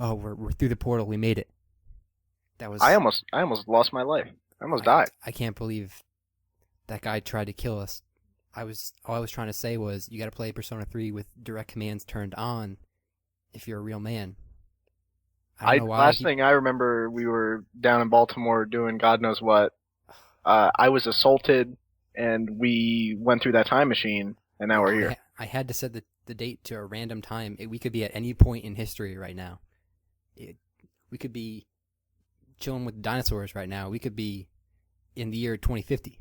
oh, we're through the portal. We made it. That was. I almost lost my life. I almost died. I can't believe that guy tried to kill us. All I was trying to say was you got to play Persona 3 with direct commands turned on if you're a real man. I don't know why. Last thing I remember, we were down in Baltimore doing God knows what. I was assaulted, and we went through that time machine, and now we're here. I had to set the date to a random time. We could be at any point in history right now. We could be chilling with dinosaurs right now. We could be in the year 2050.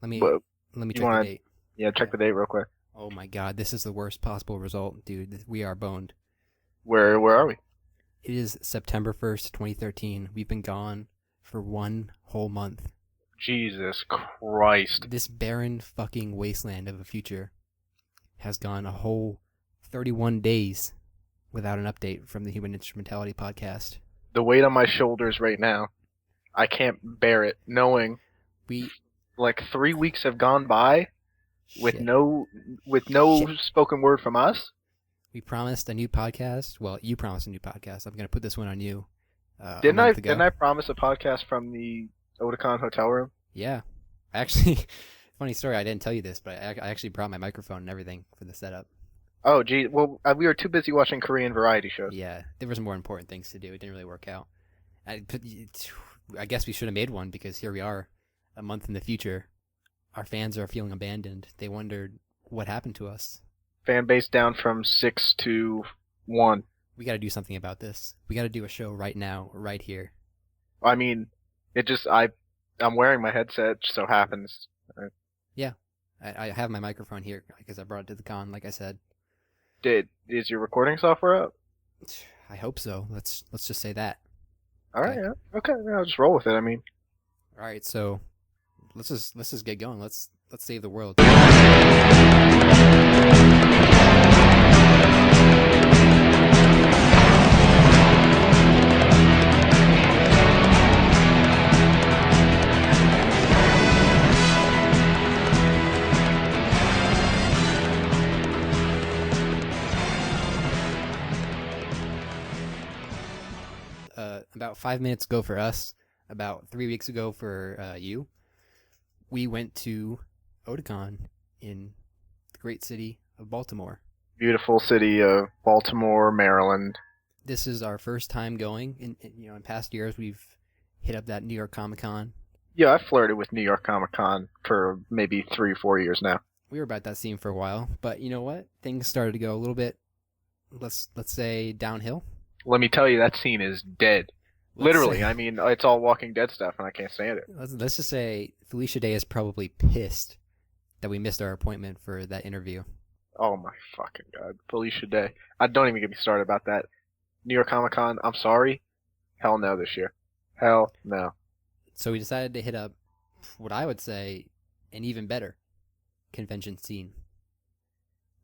Let me check the date. Yeah, check the date real quick. Oh my God, this is the worst possible result, dude. We are boned. Where are we? It is September 1st, 2013. We've been gone for 1 whole month. Jesus Christ. This barren fucking wasteland of a future has gone a whole 31 days without an update from the Human Instrumentality Podcast. The weight on my shoulders right now, I can't bear it, knowing like 3 weeks have gone by with no spoken word from us. We promised a new podcast. Well, you promised a new podcast. I'm going to put this one on you. Didn't I promise a podcast from the Otakon hotel room? Yeah. Actually, funny story, I didn't tell you this, but I actually brought my microphone and everything for the setup. Oh, gee. Well, we were too busy watching Korean variety shows. Yeah, there was more important things to do. It didn't really work out. I guess we should have made one because here we are, a month in the future. Our fans are feeling abandoned. They wondered what happened to us. Fan base down from 6 to 1. We got to do something about this. We got to do a show right now, right here. I mean, I'm wearing my headset, just so happens. Yeah, I have my microphone here because I brought it to the con, like I said. Is your recording software up? I hope so. Let's just say that. All right. Yeah. Okay. I'll just roll with it. I mean. All right. So let's just get going. Let's save the world. About 5 minutes ago for us, about 3 weeks ago for you, we went to Otakon in the great city of Baltimore. Beautiful city of Baltimore, Maryland. This is our first time going. In past years, we've hit up that New York Comic-Con. Yeah, I've flirted with New York Comic-Con for maybe 3 or 4 years now. We were about that scene for a while, but you know what? Things started to go a little bit, let's say, downhill. Let me tell you, that scene is dead. Literally, I mean, it's all Walking Dead stuff, and I can't stand it. Let's just say Felicia Day is probably pissed that we missed our appointment for that interview. Oh my fucking God. Felicia Day. Don't even get me started about that. New York Comic Con, I'm sorry. Hell no this year. Hell no. So we decided to hit up what I would say an even better convention scene.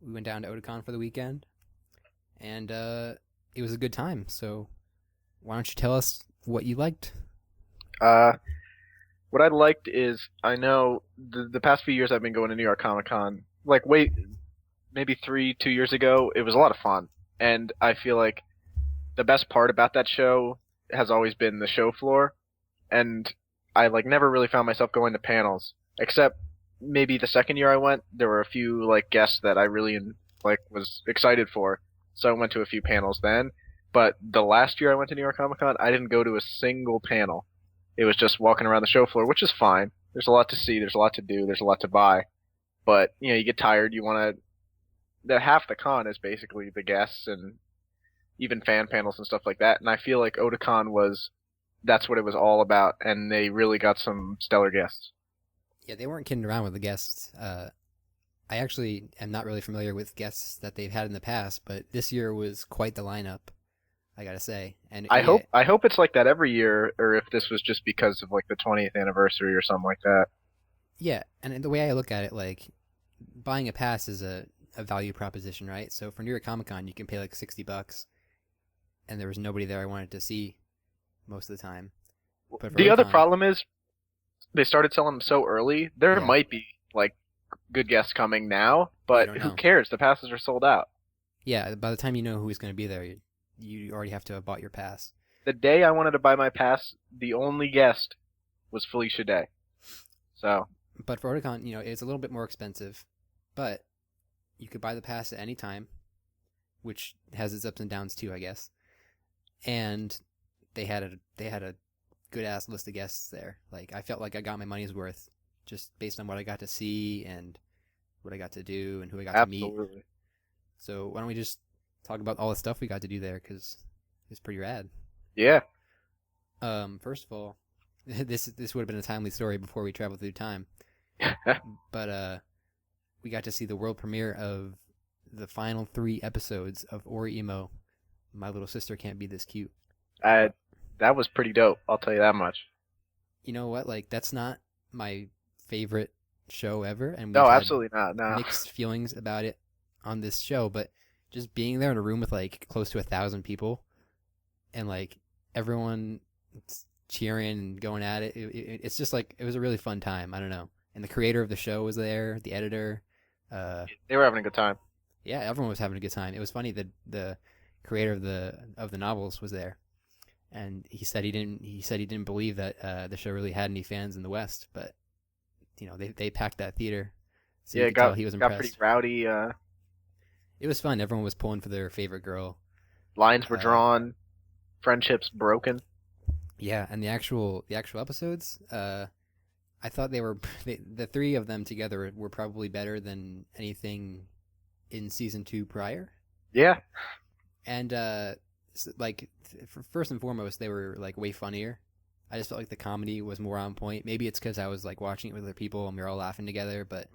We went down to Otakon for the weekend, and it was a good time. So why don't you tell us what you liked? What I liked is, I know the past few years I've been going to New York Comic Con, maybe 2 years ago, it was a lot of fun. And I feel like the best part about that show has always been the show floor. And I never really found myself going to panels, except maybe the second year I went, there were a few guests that I really was excited for. So I went to a few panels then. But the last year I went to New York Comic Con, I didn't go to a single panel. It was just walking around the show floor, which is fine. There's a lot to see, there's a lot to do, there's a lot to buy. But, you get tired, you want to... Half the con is basically the guests and even fan panels and stuff like that. And I feel like Otakon that's what it was all about, and they really got some stellar guests. Yeah, they weren't kidding around with the guests. I actually am not really familiar with guests that they've had in the past, but this year was quite the lineup, I gotta say. And I hope it's like that every year, or if this was just because of the 20th anniversary or something like that. Yeah, and the way I look at it, buying a pass is a value proposition, right? So for New York Comic Con, you can pay $60, and there was nobody there I wanted to see most of the time. But the other problem is they started selling them so early. There might be good guests coming now, but who cares? The passes are sold out. Yeah, by the time you know who's going to be there, you already have to have bought your pass. The day I wanted to buy my pass, the only guest was Felicia Day. So. But for Otakon, it's a little bit more expensive, but you could buy the pass at any time, which has its ups and downs too, I guess. And they had a good ass list of guests there. Like, I felt like I got my money's worth just based on what I got to see and what I got to do and who I got to meet. Absolutely. So why don't we just talk about all the stuff we got to do there, because it's pretty rad. Yeah. First of all, this would have been a timely story before we traveled through time. But we got to see the world premiere of the final 3 episodes of Ori-Imo, My Little Sister Can't Be This Cute. That was pretty dope, I'll tell you that much. You know what? Like, that's not my favorite show ever, and No, we've had absolutely not. No. mixed feelings about it on this show, but just being there in a room with like close to 1,000 people and like everyone cheering and going at it, it's just like, it was a really fun time. I don't know. And the creator of the show was there, the editor. They were having a good time. Yeah, everyone was having a good time. It was funny that the creator of the novels was there, and he said he didn't believe that the show really had any fans in the West, but they packed that theater. So Yeah, you could tell he was got impressed. pretty rowdy. It was fun. Everyone was pulling for their favorite girl. Lines were drawn, friendships broken. Yeah, and the actual episodes, I thought the 3 of them together were probably better than anything in season 2 prior. Yeah. And first and foremost, they were like way funnier. I just felt like the comedy was more on point. Maybe it's because I was like watching it with other people and we were all laughing together, but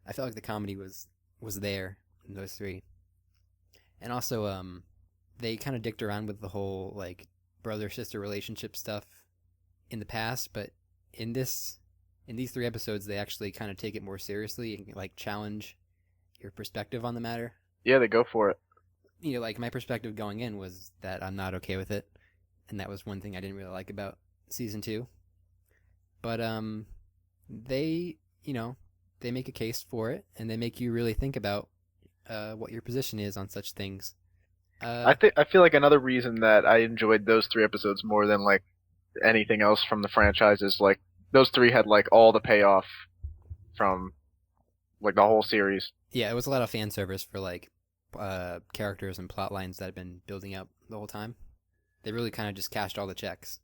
I felt like the comedy was there in those 3. And also, they kind of dicked around with the whole like brother-sister relationship stuff in the past, but in these 3 episodes, they actually kind of take it more seriously and like challenge your perspective on the matter. Yeah, they go for it. Like my perspective going in was that I'm not okay with it, and that was one thing I didn't really like about season 2. But they make a case for it, and they make you really think about what your position is on such things. I feel like another reason that I enjoyed those 3 episodes more than like anything else from the franchise is like those 3 had like all the payoff from like the whole series. Yeah, it was a lot of fan service for like characters and plot lines that had been building up the whole time. They really kind of just cashed all the checks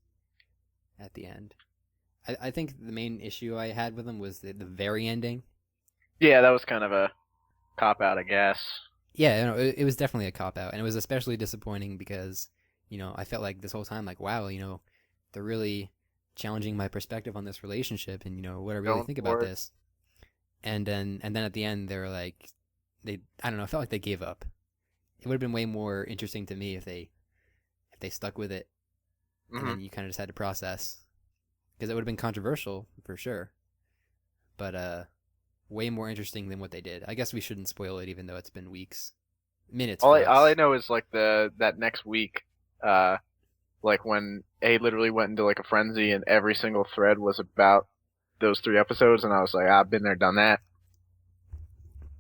at the end. I think the main issue I had with them was the very ending. Yeah, that was kind of a cop-out, I guess. Yeah, it was definitely a cop-out, and it was especially disappointing because, I felt like this whole time, like, wow, they're really challenging my perspective on this relationship and, what I really think about this. And then at the end, they were like, I don't know, I felt like they gave up. It would have been way more interesting to me if they stuck with it, and then you kind of just had to process, because it would have been controversial for sure, but way more interesting than what they did. I guess we shouldn't spoil it, even though it's been minutes. All I know is like that next week, like when A literally went into like a frenzy and every single thread was about those 3 episodes, and I was like, I've been there, done that.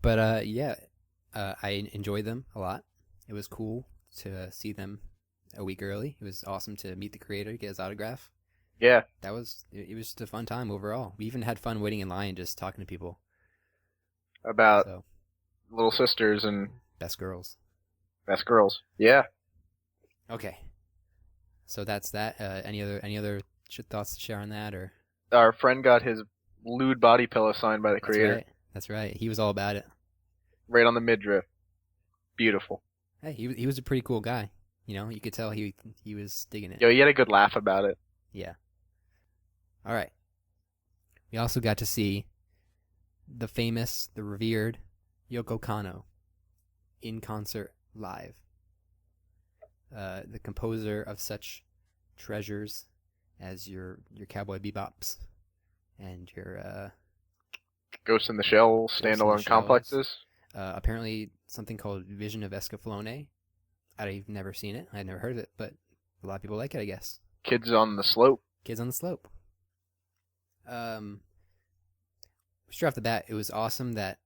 But I enjoyed them a lot. It was cool to see them a week early. It was awesome to meet the creator, get his autograph. Yeah. It was just a fun time overall. We even had fun waiting in line, just talking to people. About little sisters and best girls. Best girls. Yeah. Okay. So that's that. Any other thoughts to share on that, or? Our friend got his lewd body pillow signed by the creator. That's right. He was all about it. Right on the midriff. Beautiful. Hey, he was a pretty cool guy. You could tell he was digging it. Yo, he had a good laugh about it. Yeah. All right. We also got to see the famous, the revered Yoko Kanno in concert live. The composer of such treasures as your Cowboy Bebops and your Ghost in the Shell standalone complexes. Apparently something called Vision of Escaflowne. I've never seen it. I'd never heard of it, but a lot of people like it, I guess. Kids on the Slope. Kids on the Slope. Straight off the bat, it was awesome that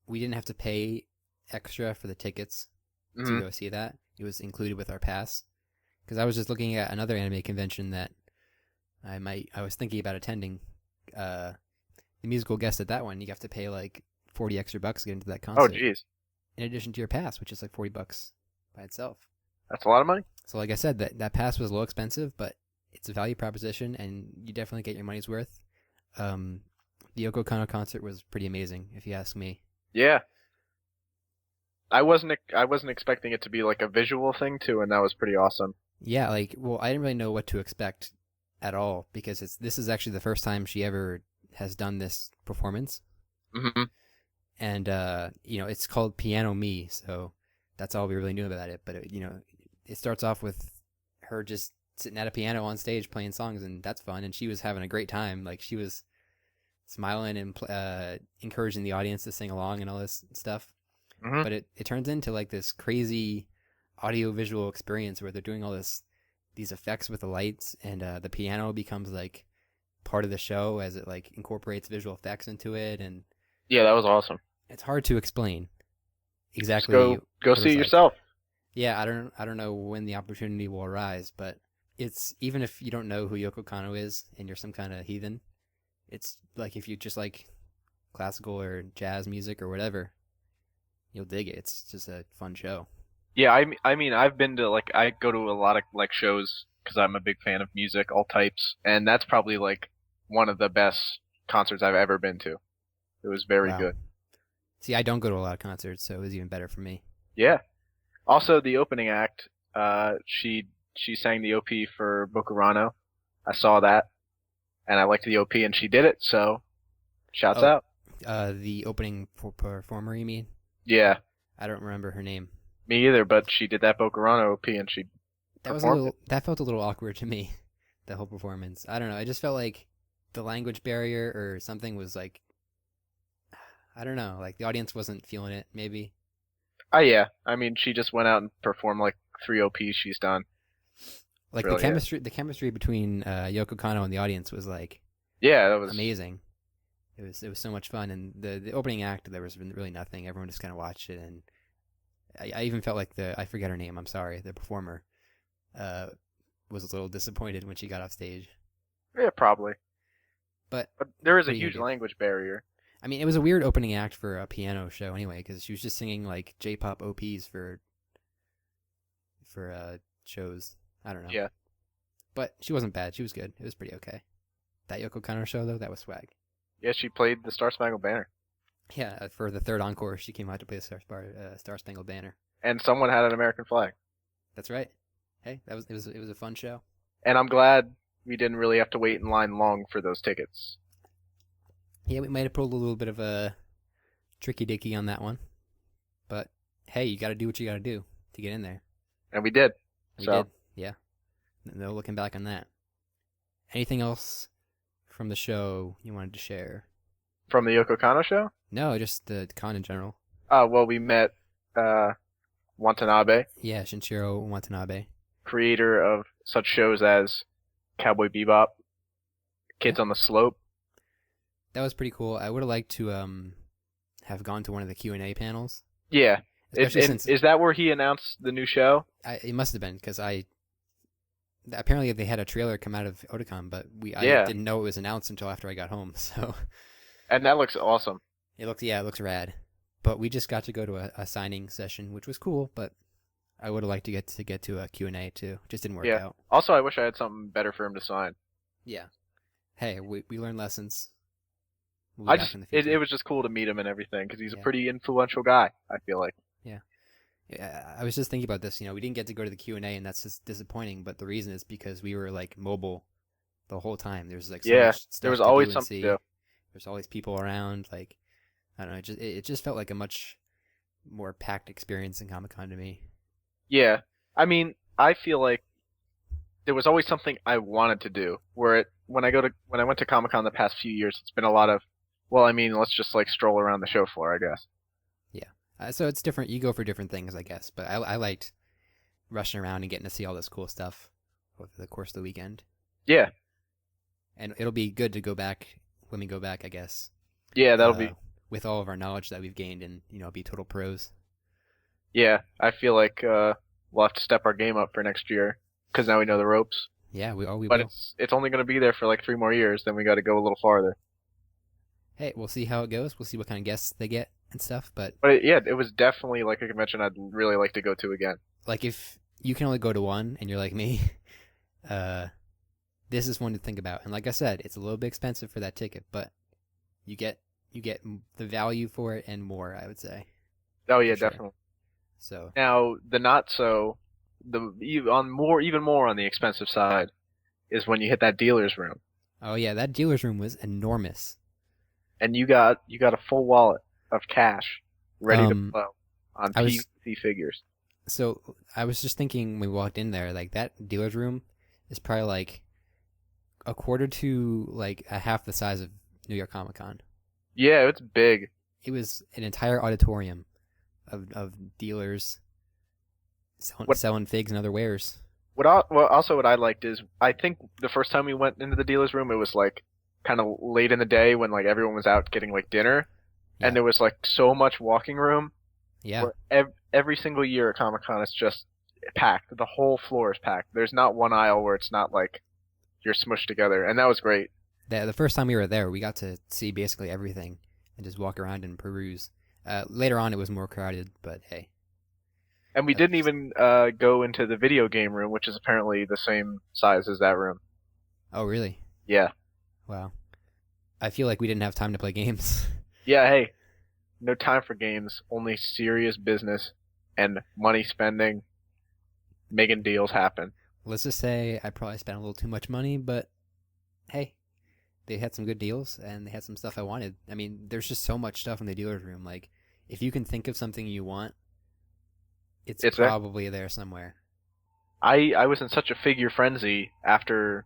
we didn't have to pay extra for the tickets to go see that. it was included with our pass. Because I was just looking at another anime convention that I was thinking about attending. The musical guest at that one, you have to pay like 40 extra bucks to get into that concert. Oh, jeez. In addition to your pass, which is like 40 bucks by itself. That's a lot of money. So like I said, that pass was a little expensive, but it's a value proposition, and you definitely get your money's worth. The Yoko Kanno concert was pretty amazing, if you ask me. Yeah. I wasn't expecting it to be like a visual thing too, and that was pretty awesome. Yeah, I didn't really know what to expect at all, because this is actually the first time she ever has done this performance. Mm-hmm. And it's called Piano Me, so that's all we really knew about it. But it starts off with her just sitting at a piano on stage playing songs, and that's fun. And she was having a great time. Like, she was smiling and encouraging the audience to sing along and all this stuff. Mm-hmm. But it turns into like this crazy audio-visual experience where they're doing all these effects with the lights, and the piano becomes like part of the show as it like incorporates visual effects into it. And yeah, that was awesome. it's hard to explain exactly. Just go see it yourself. Yeah, I don't know when the opportunity will arise, but it's, even if you don't know who Yoko Kanno is and you're some kind of heathen, it's like, if you just like classical or jazz music or whatever, you'll dig it. It's just a fun show. Yeah, I mean, I've been to I go to a lot of like shows because I'm a big fan of music, all types, and that's probably like one of the best concerts I've ever been to. It was very good. See, I don't go to a lot of concerts, so it was even better for me. Yeah. Also, the opening act, she sang the OP for Bokurano. I saw that, and I liked the OP, and she did it. So, shouts out. The opening performer, you mean? Yeah. I don't remember her name. Me either, but she did that Bokurano OP, and she performed it. That felt a little awkward to me, the whole performance. I don't know. I just felt like the language barrier or something was like, I don't know, like the audience wasn't feeling it, maybe. Oh, yeah. I mean, she just went out and performed like 3 OPs she's done. Like, really, the chemistry between Yoko Kanno and the audience was like, yeah, that was amazing. It was so much fun, and the opening act, there was really nothing. Everyone just kind of watched it, and I even felt like I forget her name, I'm sorry, the performer was a little disappointed when she got off stage. Yeah, probably. But there is a huge language barrier. I mean, it was a weird opening act for a piano show anyway, because she was just singing like J-pop OPs for shows. I don't know. Yeah. But she wasn't bad. She was good. It was pretty okay. That Yoko Kanno show, though, that was swag. Yeah, she played the Star Spangled Banner. Yeah, for the third encore, she came out to play the Star Spangled Banner. And someone had an American flag. That's right. Hey, it was a fun show. And I'm glad we didn't really have to wait in line long for those tickets. Yeah, we might have pulled a little bit of a tricky dicky on that one. But hey, you got to do what you got to do to get in there. And we did. We did, yeah. No looking back on that. Anything else from the show you wanted to share? From the Yoko Kanno show? No, just the con in general. Well, we met Watanabe. Yeah, Shinichiro Watanabe. Creator of such shows as Cowboy Bebop, Kids on the Slope. That was pretty cool. I would have liked to have gone to one of the Q&A panels. Yeah. Is that where he announced the new show? It must have been, because apparently they had a trailer come out of Otakon, but I didn't know it was announced until after I got home. So. And that looks awesome. It looks rad. But we just got to go to a signing session, which was cool, but I would have liked to get to a Q&A too. Just didn't work out. Also, I wish I had something better for him to sign. Yeah. Hey, we learned lessons. It was just cool to meet him and everything, because he's a pretty influential guy, I feel like. Yeah, I was just thinking about this. We didn't get to go to the Q&A, and that's just disappointing. But the reason is because we were like mobile the whole time. There's like so much stuff there was always something to do. There's always people around. Like, I don't know. It just felt like a much more packed experience in Comic-Con to me. Yeah, I mean, I feel like there was always something I wanted to do. When I went to Comic-Con the past few years, it's been a lot of, well, I mean, let's just like stroll around the show floor, I guess. So it's different. You go for different things, I guess. But I liked rushing around and getting to see all this cool stuff over the course of the weekend. Yeah. And it'll be good to go back when we go back, I guess. Yeah, that'll be. With all of our knowledge that we've gained and, be total pros. Yeah, I feel like we'll have to step our game up for next year because now we know the ropes. Yeah, we But will. it's only going to be there for like 3 more years. Then we got to go a little farther. Hey, we'll see how it goes. We'll see what kind of guests they get and stuff. But it was definitely like a convention I'd really like to go to again. like if you can only go to one and you're like me, this is one to think about. And like I said, it's a little bit expensive for that ticket, but you get the value for it and more, I would say. Oh yeah, Sure. definitely. So Now the not so even more on the expensive side is when you hit that dealer's room oh yeah, that dealer's room was enormous. and you got a full wallet of cash ready to Um, blow on I was PVC figures. so I was just thinking when we walked in there, like that dealer's room is probably like a quarter to like a half the size of New York Comic Con. Yeah, it's big. It was an entire auditorium of dealers What selling figs and other wares. what I liked is I think the first time we went into the dealer's room it was like kind of late in the day when like everyone was out getting like dinner Yeah. and there was like so much walking room. Yeah, Where every single year at Comic Con it's just packed. The whole floor is packed. There's not one aisle where it's not like you're smushed together, and that was great. the first time we were there, we got to see basically everything and just walk around and peruse. Later on, it was more crowded, but hey. And we That's- didn't even go into the video game room, which is apparently the same size as that room. Oh, really? Yeah. Wow. I feel like we didn't have time to play games. Yeah, hey. No time for games, only serious business and money spending, making deals happen. Let's just say I probably spent a little too much money, but hey, they had some good deals and they had some stuff I wanted. I mean, there's just so much stuff in the dealer's room. Like, if you can think of something you want, it's It's probably there somewhere. I was in such a figure frenzy after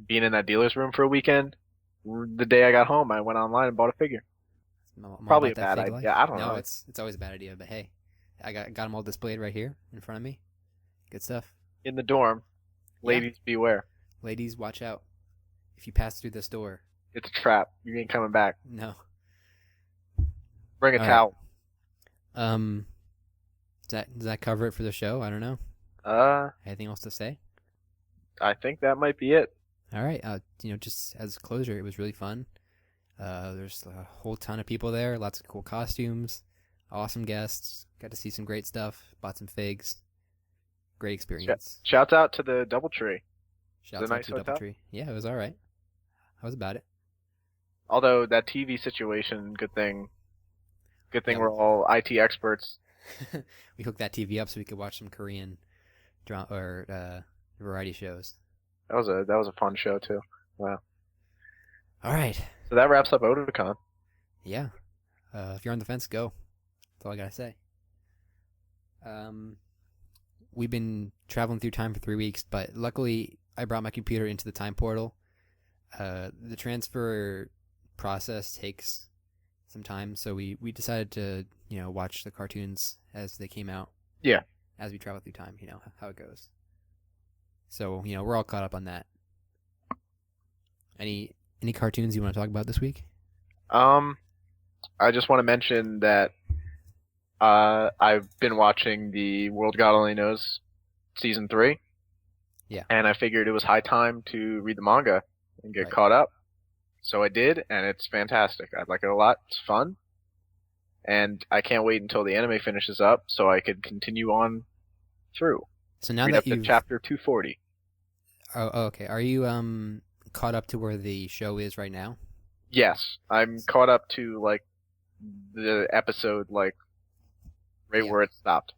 being in that dealer's room for a weekend. The day I got home, I went online and bought a figure. I'm all Probably about a that bad fig idea. life. I don't No, know. it's always a bad idea, but hey, I got them all displayed right here in front of me. Good stuff. In the dorm, Yeah. ladies beware. Ladies, watch out. If you pass through this door, It's a trap. You ain't coming back. no. Bring a All right. towel. Does that cover it for the show? I don't know. Anything else to say? I think that might be it. All right. Just as closure, it was really fun. There's a whole ton of people there. Lots of cool costumes. Awesome guests. Got to see some great stuff. Bought some figs. Great experience. Shouts out to the DoubleTree. Shouts the out nice to hotel? DoubleTree. Yeah, it was all right. I was about it. Although that TV situation, good thing Yeah. we're all IT experts. We hooked that TV up so we could watch some Korean drama or variety shows. That was a fun show too. Wow. All right. So that wraps up Otakon. Yeah. If you're on the fence, go. That's all I gotta say. We've been traveling through time for 3 weeks, but luckily I brought my computer into the time portal. The transfer process takes some time, so we decided to watch the cartoons as they came out. Yeah. As we travel through time, how it goes. So we're all caught up on that. Any cartoons you want to talk about this week? I just want to mention that I've been watching the World God Only Knows season 3. Yeah. And I figured it was high time to read the manga and get Right. caught up. So I did, and it's fantastic. I like it a lot. It's fun. And I can't wait until the anime finishes up so I could continue on through. So now Read that up to you've chapter 240. oh, okay, are you caught up to where the show is right now? Yes, I'm caught up to like the episode right Yeah. where it stopped.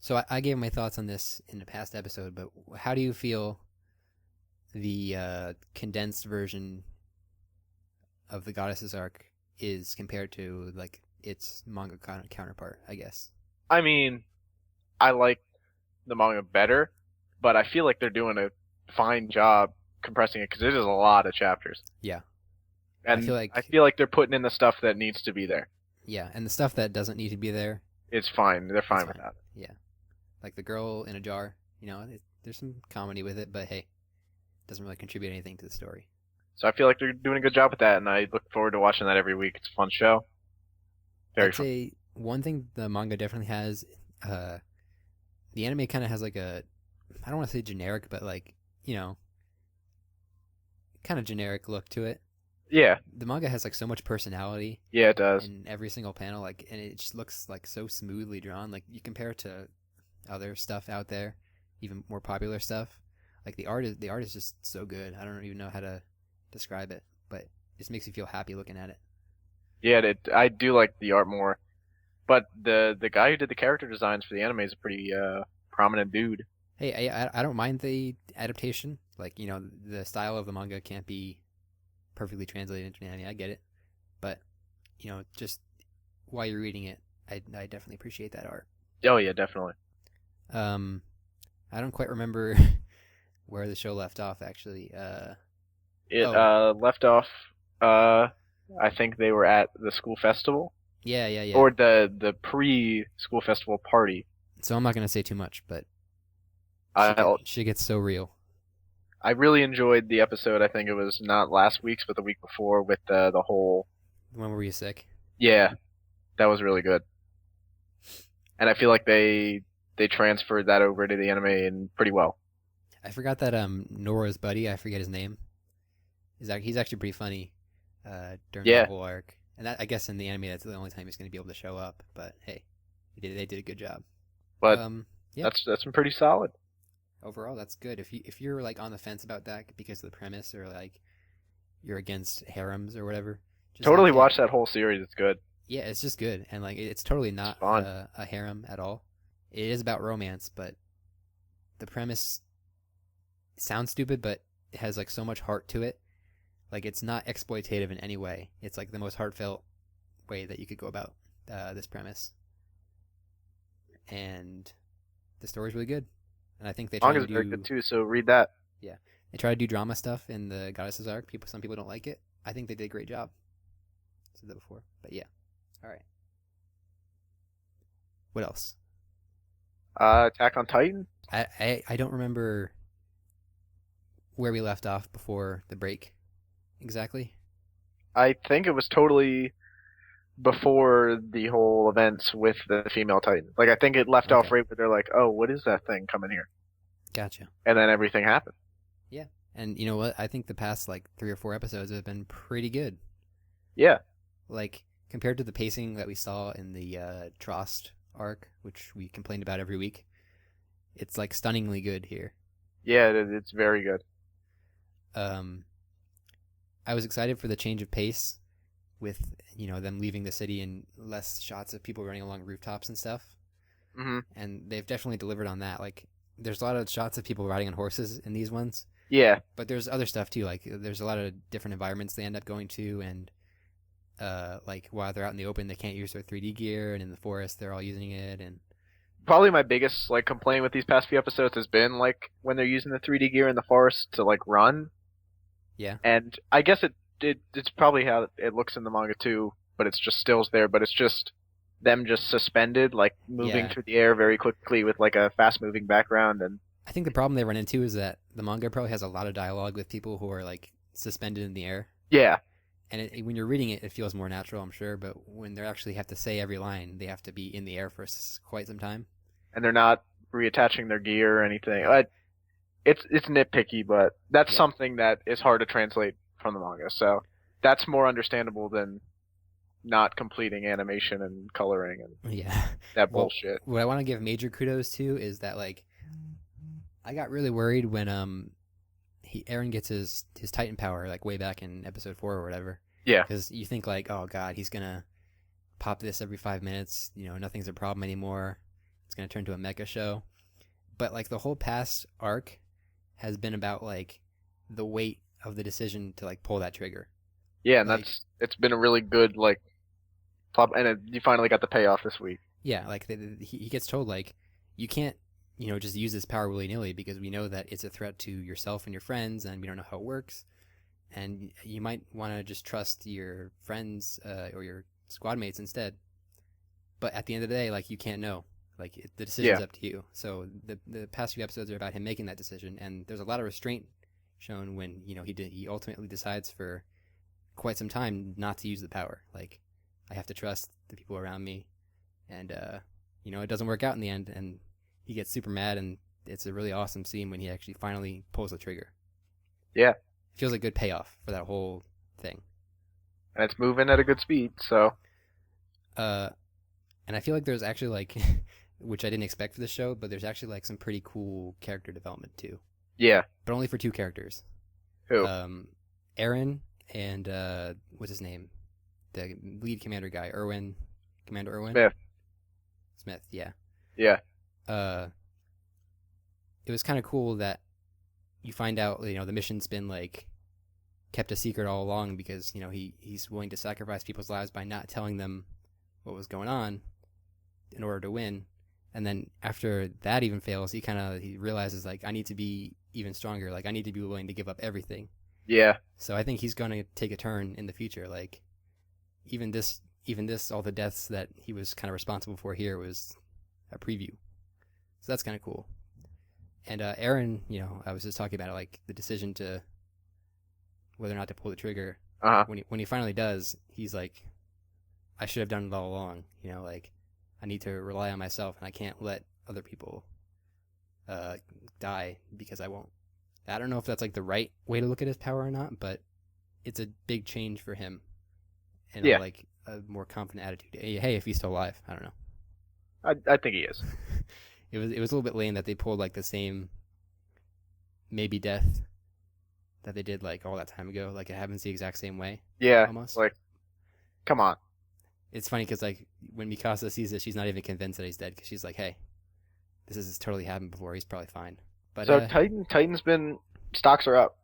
So I gave my thoughts on this in the past episode, but how do you feel the condensed version of the Goddesses arc is compared to like its manga counterpart, I guess? I mean, I like the manga better, but I feel like they're doing a fine job compressing it because it is a lot of chapters. Yeah. And I I feel feel like like they're putting in the stuff that needs to be there. yeah, and the stuff that doesn't need to be there, It's fine. They're fine it's with fine. that. Yeah. Like the girl in a jar, there's some comedy with it, but hey, it doesn't really contribute anything to the story. So I feel like they're doing a good job with that, and I look forward to watching that every week. It's a fun show. Very I'd fun. say one thing the manga definitely has, the the anime kind of has like a, I don't want to say generic, but like, you know, kind of generic look to it. Yeah. The manga has like so much personality Yeah, it does. in every single panel, like, and it just looks like so smoothly drawn. Like you compare it to other stuff out there, even more popular stuff. Like the art is just so good. I don't even know how to describe it, but it just makes you feel happy looking at it. Yeah, I do like the art more, but the guy who did the character designs for the anime is a pretty prominent dude. Hey, I don't mind the adaptation. Like, you know, the style of the manga can't be perfectly translated into an anime. I get it, but you know, just while you're reading it, I definitely appreciate that art. Oh yeah, definitely. I don't quite remember where the show left off actually. It left off. I think they were at the school festival. Yeah. Or the pre-school festival party. So I'm not gonna say too much, but I she gets so real. I really enjoyed the episode. I think it was not last week's, but the week before with the whole. The one where you're sick. Yeah, that was really good. And I feel like they transferred that over to the anime and pretty well. I forgot that Nora's buddy, I forget his name. He's actually pretty funny during the whole arc. And that, I guess in the anime that's the only time he's going to be able to show up. But hey, they did a good job. But yeah. that's been pretty solid. Overall, that's good. If you're like on the fence about that because of the premise or like you're against harems or whatever, just totally like, watch that whole series. It's good. Yeah, it's just good, and like it's totally not a harem at all. It is about romance, but the premise sounds stupid, but it has like so much heart to it. Like it's not exploitative in any way. It's like the most heartfelt way that you could go about this premise, and the story's really good. And I think they try to do. Manga's very good too, so read that. Yeah, they try to do drama stuff in the Goddesses arc. Some people don't like it. I think they did a great job. I said that before, but yeah. All right. What else? Attack on Titan. I don't remember where we left off before the break exactly. I think it was totally before the whole events with the female Titan. Like I think it left off right where they're like, "Oh, what is that thing coming here?" Gotcha. And then everything happened. Yeah, and you know what? I think the past like 3 or 4 episodes have been pretty good. Yeah. Like compared to the pacing that we saw in the Trost arc, which we complained about every week, it's like stunningly good here. Yeah, it's very good. I was excited for the change of pace with, you know, them leaving the city and less shots of people running along rooftops and stuff. Mm-hmm. And they've definitely delivered on that. Like, there's a lot of shots of people riding on horses in these ones. Yeah. But there's other stuff too. Like, there's a lot of different environments they end up going to, and like while they're out in the open, they can't use their 3D gear, and in the forest, they're all using it. And probably my biggest like complaint with these past few episodes has been like when they're using the 3D gear in the forest to like run. Yeah. And I guess it's probably how it looks in the manga too, but it's just stills there. But it's just them just suspended, like moving through the air very quickly with like a fast moving background. And I think the problem they run into is that the manga probably has a lot of dialogue with people who are like suspended in the air. Yeah. And when you're reading it, it feels more natural, I'm sure. But when they actually have to say every line, they have to be in the air for quite some time. And they're not reattaching their gear or anything. It's nitpicky, but that's something that is hard to translate from the manga. So that's more understandable than not completing animation and coloring and that bullshit. What I want to give major kudos to is that like I got really worried when Eren gets his Titan power like way back in episode 4 or whatever. Yeah. Because you think like, oh god, he's gonna pop this every 5 minutes. You know, nothing's a problem anymore. It's gonna turn to a mecha show. But like the whole past arc has been about like the weight of the decision to like pull that trigger. Yeah, and like, it's been a really good like plot, and you finally got the payoff this week. Yeah, like he gets told like you can't, you know, just use this power willy-nilly because we know that it's a threat to yourself and your friends, and we don't know how it works, and you might want to just trust your friends or your squad mates instead. But at the end of the day, like you can't know. Like the decision's up to you. So the past few episodes are about him making that decision, and there's a lot of restraint shown when, you know, he ultimately decides for quite some time not to use the power. Like I have to trust the people around me, and you know, it doesn't work out in the end, and he gets super mad, and it's a really awesome scene when he actually finally pulls the trigger. Yeah. It feels like good payoff for that whole thing. And it's moving at a good speed, so. And I feel like there's actually like, which I didn't expect for this show, but there's actually like some pretty cool character development too. Yeah. But only for two characters. Who? Aaron and what's his name? The lead commander guy, Commander Irwin. Smith, yeah. Yeah. It was kind of cool that you find out, the mission's been like kept a secret all along because he's willing to sacrifice people's lives by not telling them what was going on in order to win. And then after that even fails, he realizes like I need to be even stronger. Like I need to be willing to give up everything. Yeah. So I think he's going to take a turn in the future. Like even this, all the deaths that he was kind of responsible for here was a preview. So that's kind of cool. And Aaron, I was just talking about it, like the decision to whether or not to pull the trigger. Uh-huh. When he finally does, he's like, I should have done it all along. Like I need to rely on myself, and I can't let other people die because I won't. I don't know if that's like the right way to look at his power or not, but it's a big change for him, and like a more confident attitude. Hey, if he's still alive, I don't know. I think he is. It was a little bit lame that they pulled like the same maybe death that they did like all that time ago. Like it happens the exact same way. Yeah. Almost. Like, come on. It's funny because like when Mikasa sees it, she's not even convinced that he's dead because she's like, "Hey, this has totally happened before. He's probably fine." But so Titan's been stocks are up.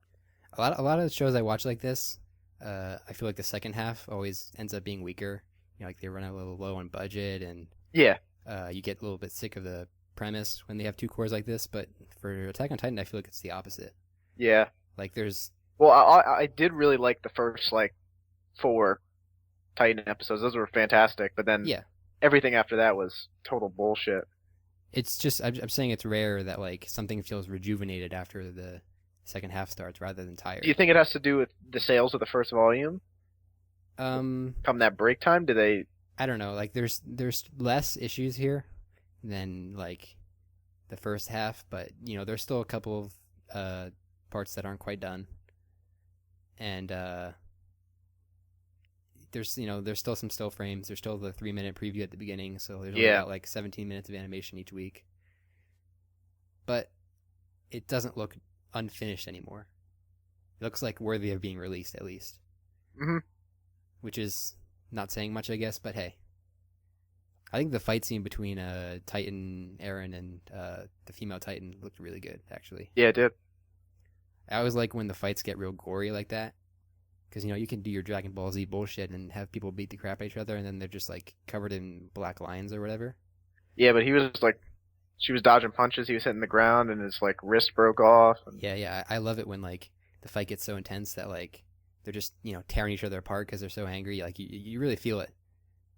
A lot of the shows I watch like this, I feel like the second half always ends up being weaker. Like they run a little low on budget, and yeah, you get a little bit sick of the premise when they have two cores like this. But for Attack on Titan, I feel like it's the opposite. Yeah. Like there's. Well, I did really like the first like 4 Titan episodes. Those were fantastic. But then everything after that was total bullshit. It's just I'm saying it's rare that like something feels rejuvenated after the second half starts rather than tired. Do you think it has to do with the sales of the first volume? Come that break time, do they? I don't know. Like there's less issues here than like the first half, but there's still a couple of parts that aren't quite done, and there's still some still frames. There's still the 3-minute preview at the beginning, so there's only about like 17 minutes of animation each week. But it doesn't look unfinished anymore. It looks like worthy of being released at least. Mm-hmm. Which is not saying much, I guess, but hey. I think the fight scene between Titan Aaron and the female Titan looked really good, actually. Yeah, it did. I always like when the fights get real gory like that. Because, you can do your Dragon Ball Z bullshit and have people beat the crap out of each other, and then they're just, like, covered in black lines or whatever. Yeah, but he was, like, she was dodging punches, he was hitting the ground, and his, like, wrist broke off. And... Yeah, I love it when, like, the fight gets so intense that, like, they're just, tearing each other apart because they're so angry. Like, you really feel it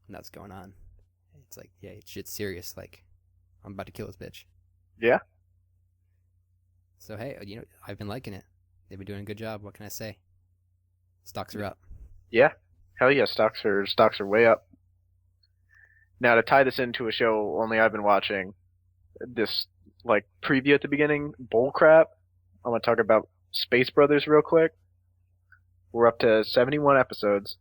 when that's going on. It's like, yeah, shit's serious. Like, I'm about to kill this bitch. Yeah. So, hey, I've been liking it. They've been doing a good job. What can I say? Stocks are up. Yeah. Hell yeah, stocks are way up. Now, to tie this into a show only I've been watching, this, like, preview at the beginning, bullcrap. I'm going to talk about Space Brothers real quick. We're up to 71 episodes,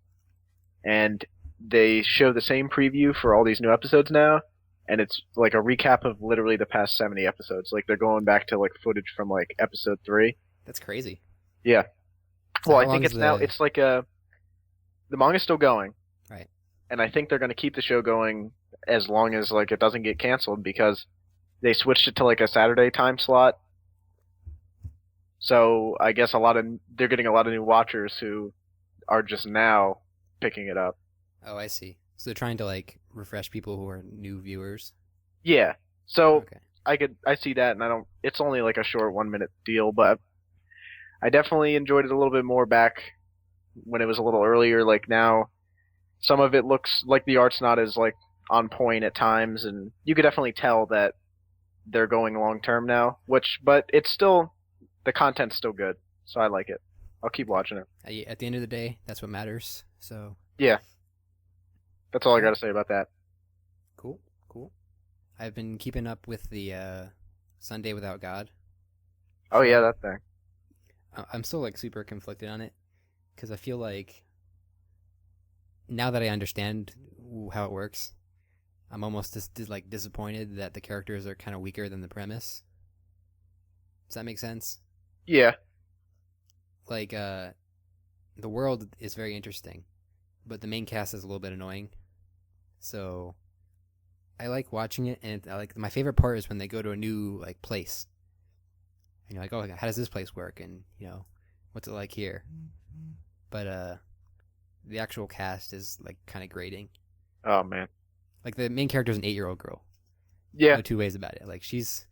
and they show the same preview for all these new episodes now, and it's like a recap of literally the past 70 episodes. Like, they're going back to, like, footage from, like, episode 3. That's crazy. Yeah. So well, I think it's like the manga's still going. Right. And I think they're going to keep the show going as long as, like, it doesn't get canceled, because they switched it to, like, a Saturday time slot. So I guess they're getting a lot of new watchers who are just now picking it up. Oh, I see. So they're trying to like refresh people who are new viewers. Yeah. So okay. I see that, and it's only like a short 1-minute deal, but I definitely enjoyed it a little bit more back when it was a little earlier. Like now, some of it looks like the art's not as like on point at times, and you could definitely tell that they're going long term now. But it's still. The content's still good, so I like it. I'll keep watching it. At the end of the day, that's what matters. So yeah, that's all I got to say about that. Cool. I've been keeping up with the Sunday Without God. Oh yeah, show. that thing. I'm still like super conflicted on it because I feel like now that I understand how it works, I'm almost just like disappointed that the characters are kind of weaker than the premise. Does that make sense? Yeah. Like, the world is very interesting, but the main cast is a little bit annoying. So I like watching it, and I like my favorite part is when they go to a new like place, and you're like, oh, how does this place work, and what's it like here? But the actual cast is like kind of grating. Oh man. Like the main character is an 8-year-old girl. Yeah. No two ways about it. Like she's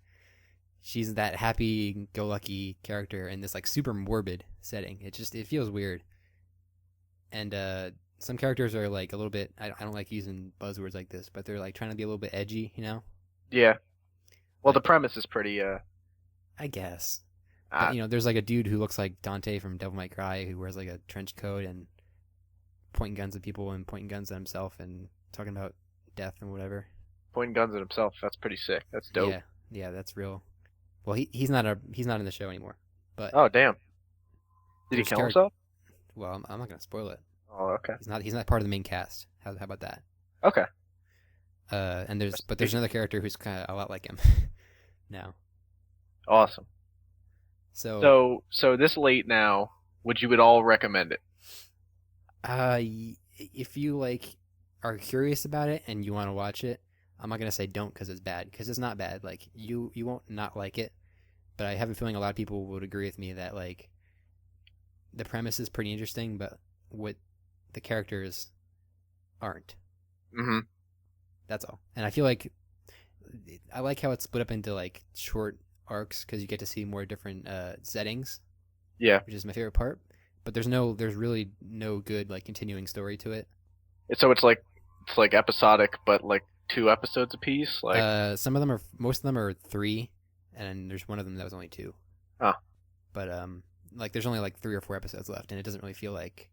that happy-go-lucky character in this like super morbid setting. It feels weird. And some characters are like a little bit. I don't like using buzzwords like this, but they're like trying to be a little bit edgy, Yeah. Well, Like, the premise is pretty. I guess. But, there's like a dude who looks like Dante from Devil May Cry who wears like a trench coat and pointing guns at people and pointing guns at himself and talking about death and whatever. Pointing guns at himself. That's pretty sick. That's dope. Yeah, that's real. Well, he's not in the show anymore. But Oh damn. Did he there's kill char- himself? well, I'm not gonna spoil it. Oh okay. He's not part of the main cast. How about that? Okay. And there's another character who's kind of a lot like him now. Awesome. So this late now, would you at all recommend it? If you like are curious about it and you want to watch it, I'm not gonna say don't because it's bad, because it's not bad. Like you won't not like it, but I have a feeling a lot of people would agree with me that like the premise is pretty interesting, but what the characters aren't. Mm-hmm. That's all. And I feel like I like how it's split up into like short arcs because you get to see more different settings, Yeah. which is my favorite part. But there's really no good like continuing story to it. So it's like episodic, but like 2 episodes apiece. Like. Most of them are 3, and there's one of them that was only 2. Huh. But like there's only like 3 or 4 episodes left, and it doesn't really feel like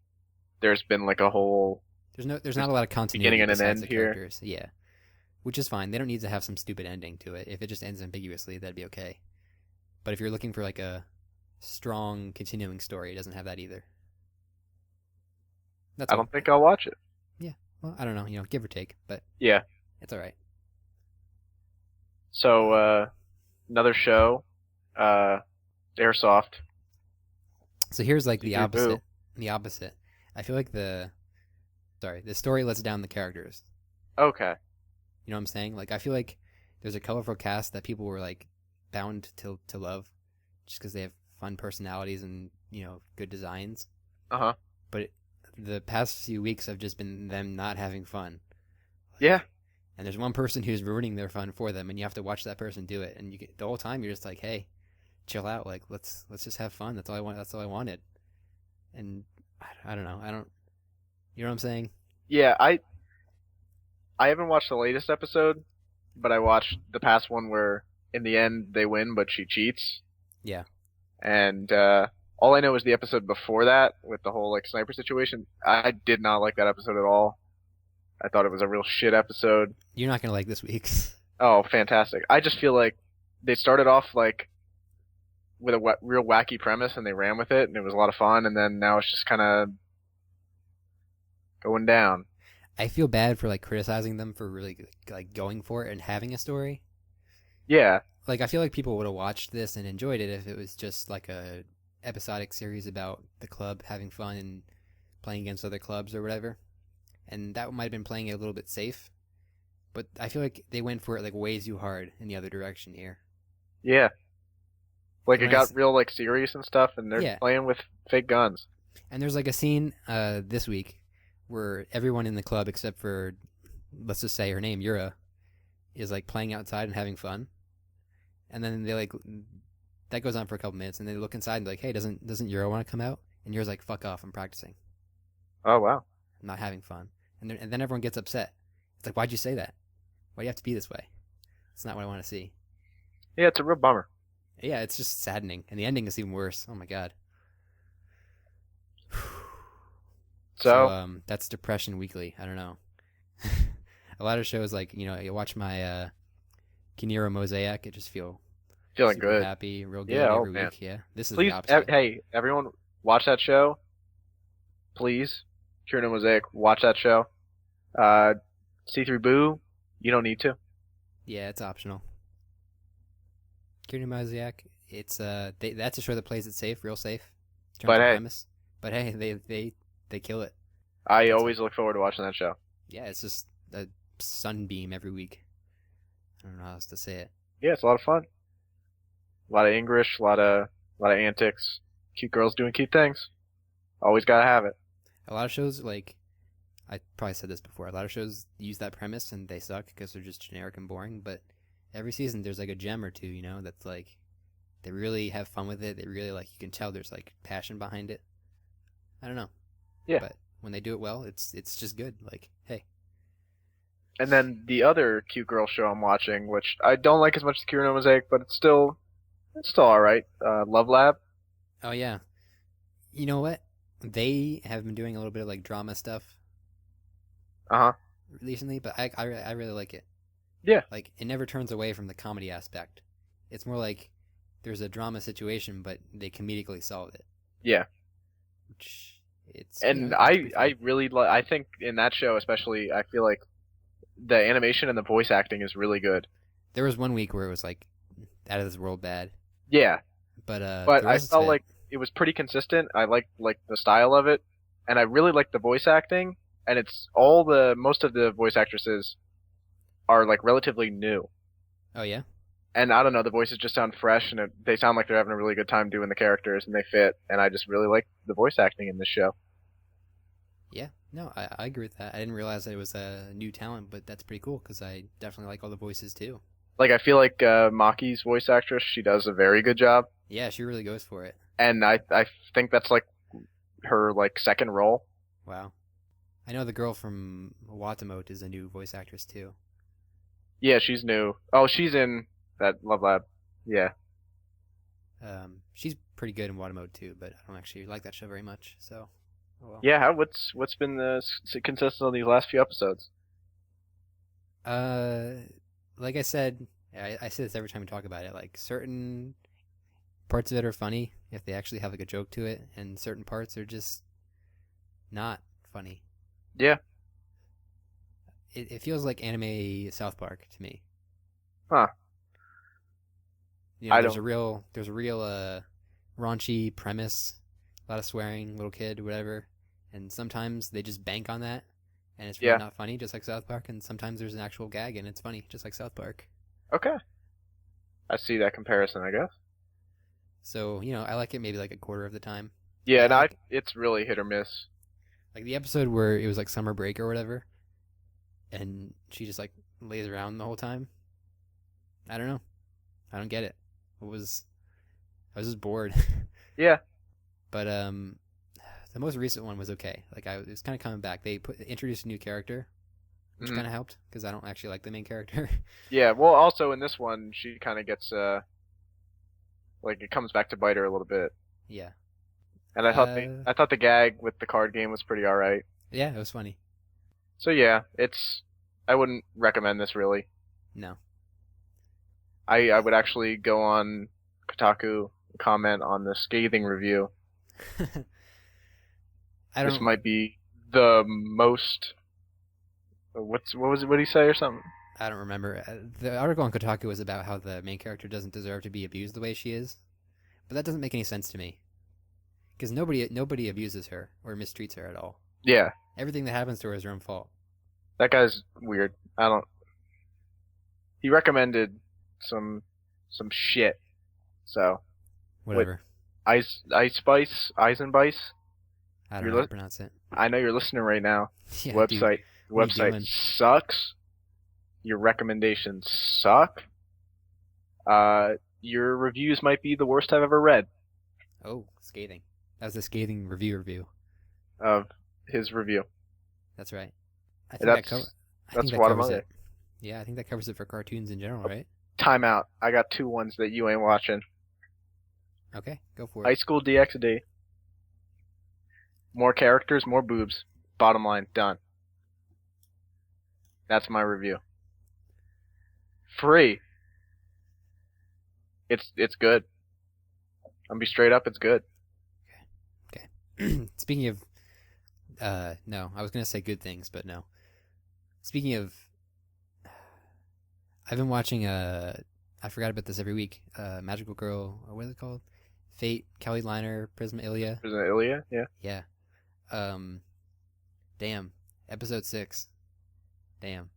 There's been like a whole. there's not a lot of continuity beginning and an besides end the here. characters. Yeah, which is fine. They don't need to have some stupid ending to it. If it just ends ambiguously, that'd be okay. But if you're looking for like a strong continuing story, it doesn't have that either. That's I all. don't think I'll watch it. Yeah. Well, I don't know. Give or take, but Yeah. it's all right. So another show, Airsoft. So here's like the Doo-doo. opposite. The opposite. I feel like the story lets down the characters. Okay. You know what I'm saying? Like I feel like there's a colorful cast that people were like bound to love, just because they have fun personalities and good designs. Uh-huh. But the past few weeks have just been them not having fun. Yeah. And there's one person who's ruining their fun for them, and you have to watch that person do it. And the whole time you're just like, hey, chill out. Like let's just have fun. That's all I want. That's all I wanted. And I don't know. You know what I'm saying? Yeah, I haven't watched the latest episode, but I watched the past one where in the end they win, but she cheats. Yeah. And all I know is the episode before that with the whole like sniper situation. I did not like that episode at all. I thought it was a real shit episode. You're not gonna like this week's. Oh, fantastic! I just feel like they started off like with a real wacky premise and they ran with it, and it was a lot of fun. And then now it's just kind of going down. I feel bad for like criticizing them for really like going for it and having a story. Yeah. Like I feel like people would have watched this and enjoyed it if it was just like a episodic series about the club having fun and playing against other clubs or whatever. And that might have been playing it a little bit safe. But I feel like they went for it like way too hard in the other direction here. Yeah. Like it When got it's- real like serious and stuff, and they're Yeah. playing with fake guns. And there's like a scene this week where everyone in the club except for, let's just say her name, Yura, is like playing outside and having fun. And then they like, that goes on for a couple minutes, and they look inside and be like, hey, doesn't Yura want to come out? And Yura's like, fuck off, I'm practicing. Oh wow. I'm not having fun. And then everyone gets upset. It's like, why'd you say that? Why do you have to be this way? It's not what I want to see. Yeah, it's a real bummer. Yeah, it's just saddening. And the ending is even worse. Oh my god. So That's Depression Weekly. I don't know. A lot of shows like, you watch my Kiniro Mosaic. I just feel Feeling super good. happy, real good Yeah, oh every man. week. Yeah, this is Please, the opposite. hey, everyone, watch that show. Please. Kirino Mosaic, watch that show. C3 Boo, you don't need to. Yeah, it's optional. Kiniro Mosaic. It's that's a show that plays it safe, real safe, in terms But of hey, premise. But hey, they kill it. I That's always look forward to watching that show. Yeah, it's just a sunbeam every week. I don't know how else to say it. Yeah, it's a lot of fun. A lot of English, a lot of antics. Cute girls doing cute things. Always gotta have it. A lot of shows, like, I probably said this before, a lot of shows use that premise and they suck because they're just generic and boring, but every season there's like a gem or two, you know, that's like, they really have fun with it. They really, like, you can tell there's like passion behind it. I don't know. Yeah. But when they do it well, it's just good. Like, hey. And then the other cute girl show I'm watching, which I don't like as much as Kirino Mosaic, but it's still alright. Love Lab. Oh, yeah. You know what? They have been doing a little bit of like drama stuff Uh-huh. recently, but I really like it. Yeah. Like, it never turns away from the comedy aspect. It's more like there's a drama situation, but they comedically solve it. Yeah. Which it's And you know, it's pretty I fun. really I think in that show especially, I feel like the animation and the voice acting is really good. There was one week where it was like out of this world bad, Yeah. but But the I rest of felt it, like it was pretty consistent. I liked the style of it, and I really liked the voice acting. And it's most of the voice actresses are like relatively new, oh yeah, and I don't know, the voices just sound fresh, and they sound like they're having a really good time doing the characters, and they fit. And I just really like the voice acting in this show. yeah. No, I agree with that. I didn't realize that it was a new talent, but that's pretty cool because I definitely like all the voices too. Like I feel like Maki's voice actress, she does a very good job, Yeah, she really goes for it. and I think that's like her like second role. Wow. I know the girl from Watamote is a new voice actress too. Yeah, she's new. Oh, she's in that Love Lab. Yeah. She's pretty good in Watamote too, but I don't actually like that show very much. So, oh well. Yeah, what's been the consistent on these last few episodes? Like I said, I say this every time we talk about it. Like, certain parts of it are funny if they actually have like a joke to it, and certain parts are just not funny. Yeah. It feels like anime South Park to me. Huh. You know, I there's don't. a real raunchy premise, a lot of swearing, little kid, whatever, and sometimes they just bank on that, and it's really Yeah. not funny, just like South Park. And sometimes there's an actual gag, and it's funny, just like South Park. Okay. I see that comparison, I guess. So, you know, I like it maybe like a quarter of the time. Yeah, and Like, it's really hit or miss. like the episode where it was like summer break or whatever, and she just like lays around the whole time. I don't know. I don't get it. I was just bored. Yeah. But the most recent one was okay. Like, it was kind of coming back. They introduced a new character, which Mhm. kind of helped because I don't actually like the main character. Yeah. Well, also in this one, she kind of gets like it comes back to bite her a little bit. Yeah. And I thought the gag with the card game was pretty alright. Yeah, it was funny. So yeah, I wouldn't recommend this really. No. I would actually go on Kotaku and comment on the scathing review. This don't. might be the most. What did he say or something? I don't remember. The article on Kotaku was about how the main character doesn't deserve to be abused the way she is, but that doesn't make any sense to me. Because nobody abuses her or mistreats her at all. Yeah, Everything that happens to her is her own fault. that guy's weird. I don't. He recommended some shit. So Whatever. Ice Spice, Eisenbice. I don't You're know how li- to pronounce it. I know you're listening right now. Yeah, Website. dude. The what are you website doing? sucks. Your recommendations suck. Your reviews might be the worst I've ever read Oh, scathing. That was a scathing review. of his review. That's right. I think That's I think that Guatemala. covers it. Yeah, I think that covers it for cartoons in general, right? Time out. I got two ones that you ain't watching. Okay, go for High it. School DxD. More characters, more boobs. Bottom line, done. That's my review. Free. It's good. I'm gonna be straight up. It's good. Okay. Speaking of, no, I was gonna say good things, but no. Speaking of, I've been watching I forgot about this every week. Magical Girl, or what is it called? Fate, Kelly Liner, Prisma Ilia. Prisma Ilia, yeah. Yeah. Damn. Episode 6. Damn.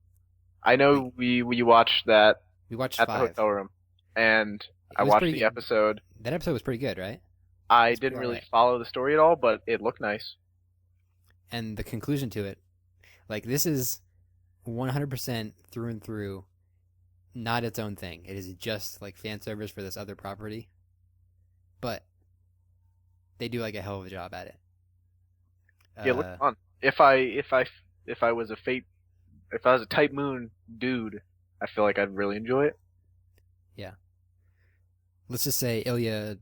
I know we watched that We watched at 5. the hotel room, and It I was watched pretty the good. episode. That episode was pretty good, right? I It's didn't pretty really alright. follow the story at all, but it looked nice. And the conclusion to it, like, this is 100% through and through not its own thing. It is just like fan service for this other property, but they do like a hell of a job at it. Yeah, it looked fun. If I was a Type Moon dude, I feel like I'd really enjoy it. Let's just say Ilya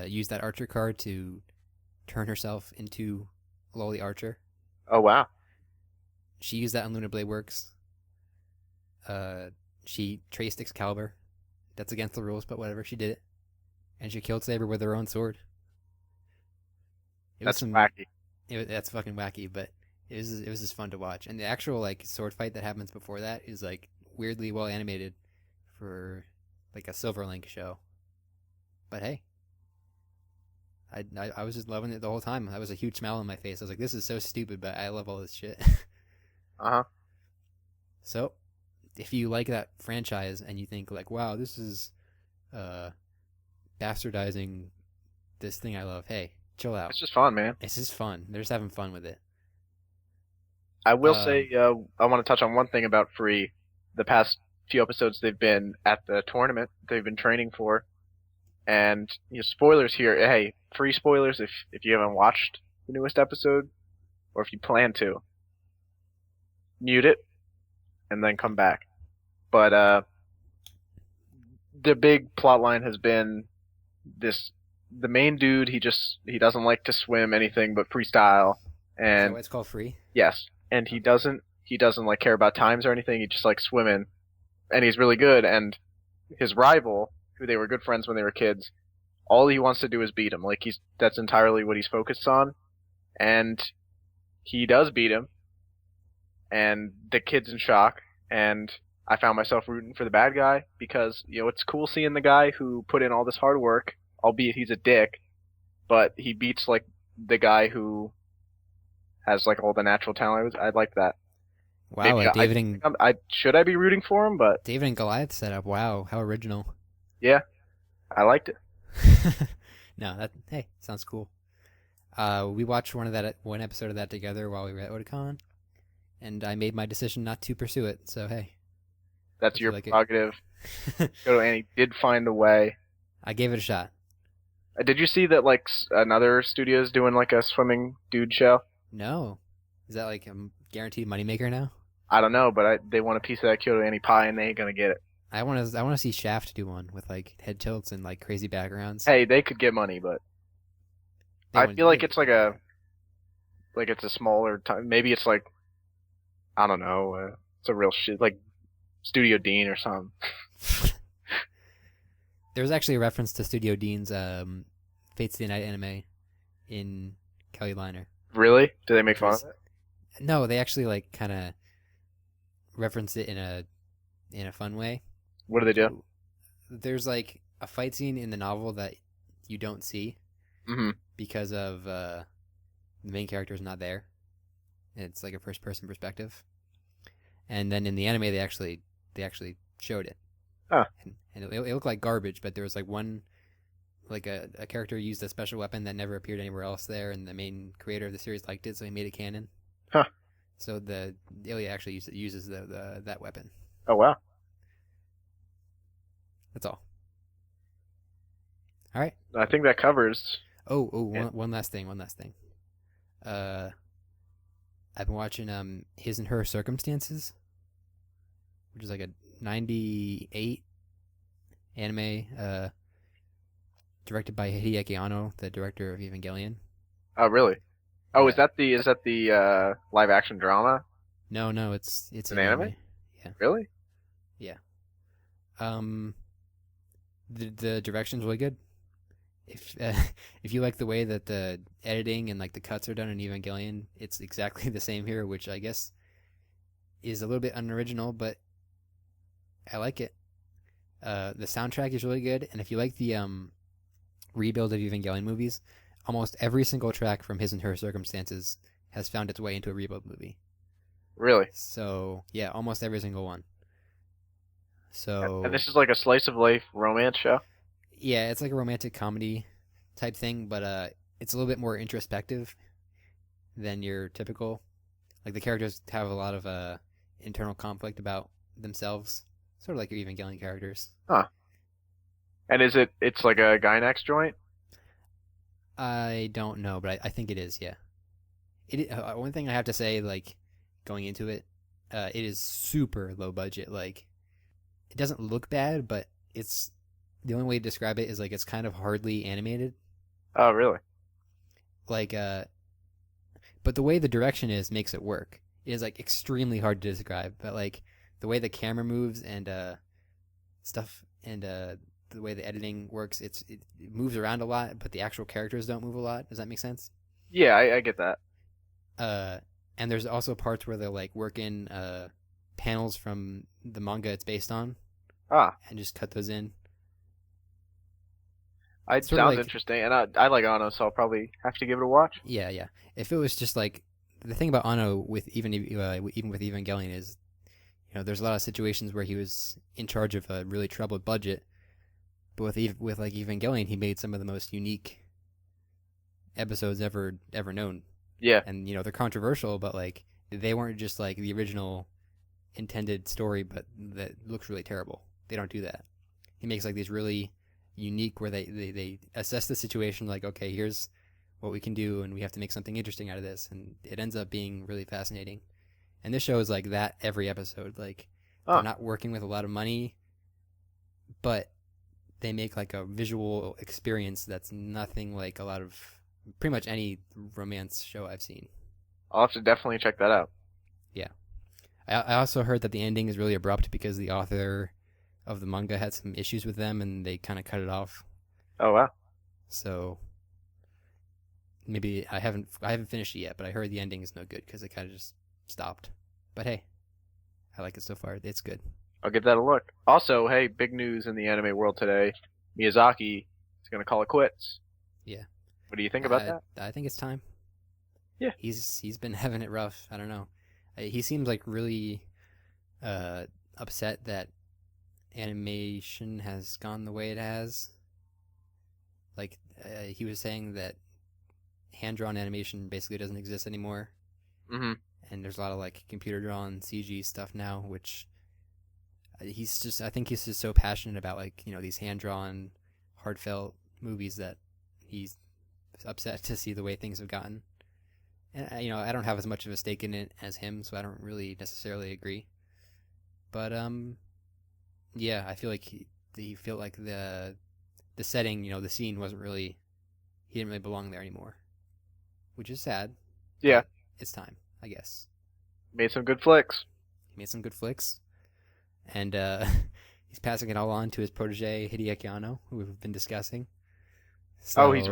used that archer card to turn herself into Loli Archer. Oh wow. She used that on Luna Blade Works. She traced Excalibur. That's against the rules, but whatever. She did it, and she killed Saber with her own sword. That's wacky. That's fucking wacky, but it was just fun to watch. And the actual like sword fight that happens before that is like weirdly well animated for like a Silverlink show. But hey, I was just loving it the whole time. That was a huge smile on my face. I was like, this is so stupid, but I love all this shit. Uh-huh. So, if you like that franchise and you think like, wow, this is bastardizing this thing I love, hey, chill out. It's just fun, man. It's just fun. They're just having fun with it. I will say, I want to touch on one thing about Free. The past few episodes they've been at the tournament they've been training for. And spoilers here. Hey, free spoilers if you haven't watched the newest episode, or if you plan to. Mute it, and then come back. But the big plot line has been the main dude, he doesn't like to swim anything but freestyle. Is that And why it's called Free? yes, and he doesn't like care about times or anything. He just likes swimming, and he's really good. And his rival, who they were good friends when they were kids, all he wants to do is beat him. Like that's entirely what he's focused on, and he does beat him. And the kid's in shock, and I found myself rooting for the bad guy because it's cool seeing the guy who put in all this hard work, albeit he's a dick, but he beats like the guy who has like all the natural talent. I like that. Wow, Maybe David and should I be rooting for him? But David and Goliath setup. Wow, how original. yeah, I liked it. No, hey, sounds cool. We watched one episode of that together while we were at Otakon, and I made my decision not to pursue it. So hey, That's I your feel like it- prerogative. Go to Annie. Did find a way. I gave it a shot. Did you see that like another studio's doing like a swimming dude show? No, is that like a guaranteed moneymaker now? I don't know, but they want a piece of that Kyoto Annie pie, and they ain't gonna get it. I want to see Shaft do one with like head tilts and like crazy backgrounds. Hey, they could get money, but They I wouldn't- feel like they- it's like it's a smaller time. Maybe it's like I don't know. It's a real shit like Studio Dean or something. There was actually a reference to Studio Dean's Fates of the Night anime in Kelly Liner. Really? Do they make fun of it? No, they actually like kind of reference it in a fun way. What do they do? There's like a fight scene in the novel that you don't see Mm-hmm. because of the main character is not there. It's like a first person perspective. And then in the anime they actually showed it. Huh. And it looked like garbage, but there was like one like a character used a special weapon that never appeared anywhere else there, and the main creator of the series liked it, so he made it canon. Huh. So the Ilya actually uses that weapon. Oh wow. That's all. All right. I think that covers. Yeah. One last thing. I've been watching His and Her Circumstances, which is like a 98 anime directed by Hideaki Anno, the director of Evangelion. Oh really? Oh, Yeah. is that the live action drama? No, it's an anime? Yeah. Really? Yeah. The direction's really good. If if you like the way that the editing and like the cuts are done in Evangelion, it's exactly the same here, which I guess is a little bit unoriginal, but I like it. The soundtrack is really good, and if you like the rebuild of Evangelion movies, almost every single track from His and Her Circumstances has found its way into a rebuild movie. Really? So yeah, almost every single one. So And this is like a slice of life romance show? yeah, it's like a romantic comedy type thing, but it's a little bit more introspective than your typical. Like the characters have a lot of internal conflict about themselves, sort of like your Evangelion characters. Huh. And it's like a Gynax joint? I don't know, but I think it is. Yeah. One thing I have to say, like going into it, it is super low budget. Like it doesn't look bad, but it's the only way to describe it is like it's kind of hardly animated. Oh, really? Like but the way the direction is makes it work. It is like extremely hard to describe, but like the way the camera moves and stuff and the way the editing works, it moves around a lot, but the actual characters don't move a lot. Does that make sense? Yeah, I get that. And there's also parts where they'll like work in panels from the manga it's based on Ah, and just cut those in. it Sort of sounds like- interesting, and I like Anno, so I'll probably have to give it a watch. Yeah, yeah. If it was just like the thing about Anno with even with Evangelion is, there's a lot of situations where he was in charge of a really troubled budget, but with like Evangelion, he made some of the most unique episodes ever known. Yeah, And they're controversial, but like they weren't just like the original intended story, but that looks really terrible. They don't do that. He makes like these really unique where they assess the situation like, okay, here's what we can do, and we have to make something interesting out of this, and it ends up being really fascinating. And this show is like that every episode. Like they're not working with a lot of money, but they make like a visual experience that's nothing like a lot of pretty much any romance show I've seen. I'll have to definitely check that out. I also heard that the ending is really abrupt because the author of the manga had some issues with them, and they kind of cut it off. Oh, wow. So maybe I haven't finished it yet, but I heard the ending is no good because it kind of just stopped. But hey, I like it so far. It's good. I'll give that a look. Also, hey, big news in the anime world today. Miyazaki is going to call it quits. Yeah. What do you think about that? I think it's time. Yeah. He's been having it rough. I don't know. He seems like really upset that animation has gone the way it has. Like he was saying that hand-drawn animation basically doesn't exist anymore. Mm-hmm. And there's a lot of like computer-drawn CG stuff now, which I think he's just so passionate about like, these hand-drawn, heartfelt movies that he's upset to see the way things have gotten. And I don't have as much of a stake in it as him, so I don't really necessarily agree. But yeah, I feel like he felt like the setting, the scene wasn't really, he didn't really belong there anymore, which is sad. Yeah. It's time, I guess. Made some good flicks. He made some good flicks, and he's passing it all on to his protege Hideaki Anno, who we've been discussing. So, He's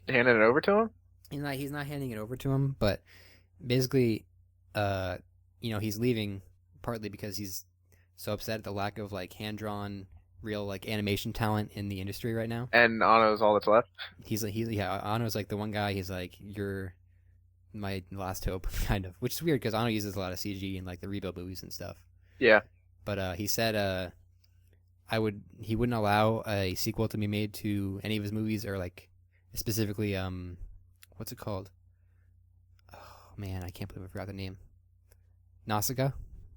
handing it over to him? He's not handing it over to him, but basically, he's leaving partly because he's so upset at the lack of like hand-drawn, real like animation talent in the industry right now. And Anno's all that's left? Anno's like the one guy. He's like, you're my last hope, kind of, which is weird because Anno uses a lot of CG in like the rebuild movies and stuff. Yeah. But he said he wouldn't allow a sequel to be made to any of his movies, or like specifically what's it called? Oh man, I can't believe I forgot the name. Nausicaa?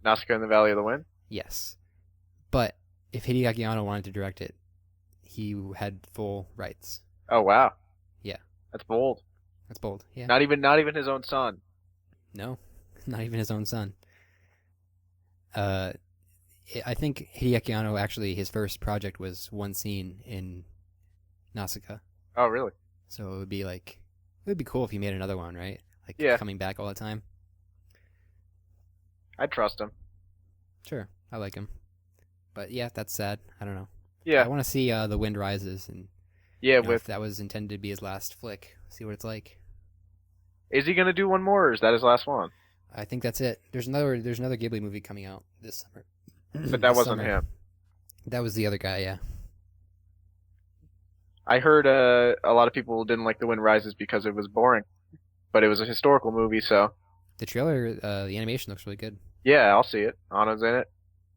Nausicaa in the Valley of the Wind? Yes. But if Hideaki Anno wanted to direct it, he had full rights. Oh, wow. Yeah. That's bold. That's bold. Yeah. Not even his own son. No, not even his own son. I think Hideaki Anno actually, his first project was one scene in Nausicaa. Oh, really? So it would be cool if he made another one, right? Like coming back all the time. I'd trust him. Sure, I like him. But yeah, that's sad. I don't know. Yeah. I want to see The Wind Rises, and Yeah, if that was intended to be his last flick, see what it's like. is he gonna do one more, or is that his last one? I think that's it. There's another Ghibli movie coming out this summer. But that wasn't him. That was the other guy, yeah. I heard a lot of people didn't like The Wind Rises because it was boring, but it was a historical movie, so The trailer, the animation looks really good. yeah, I'll see it. Anna's in it.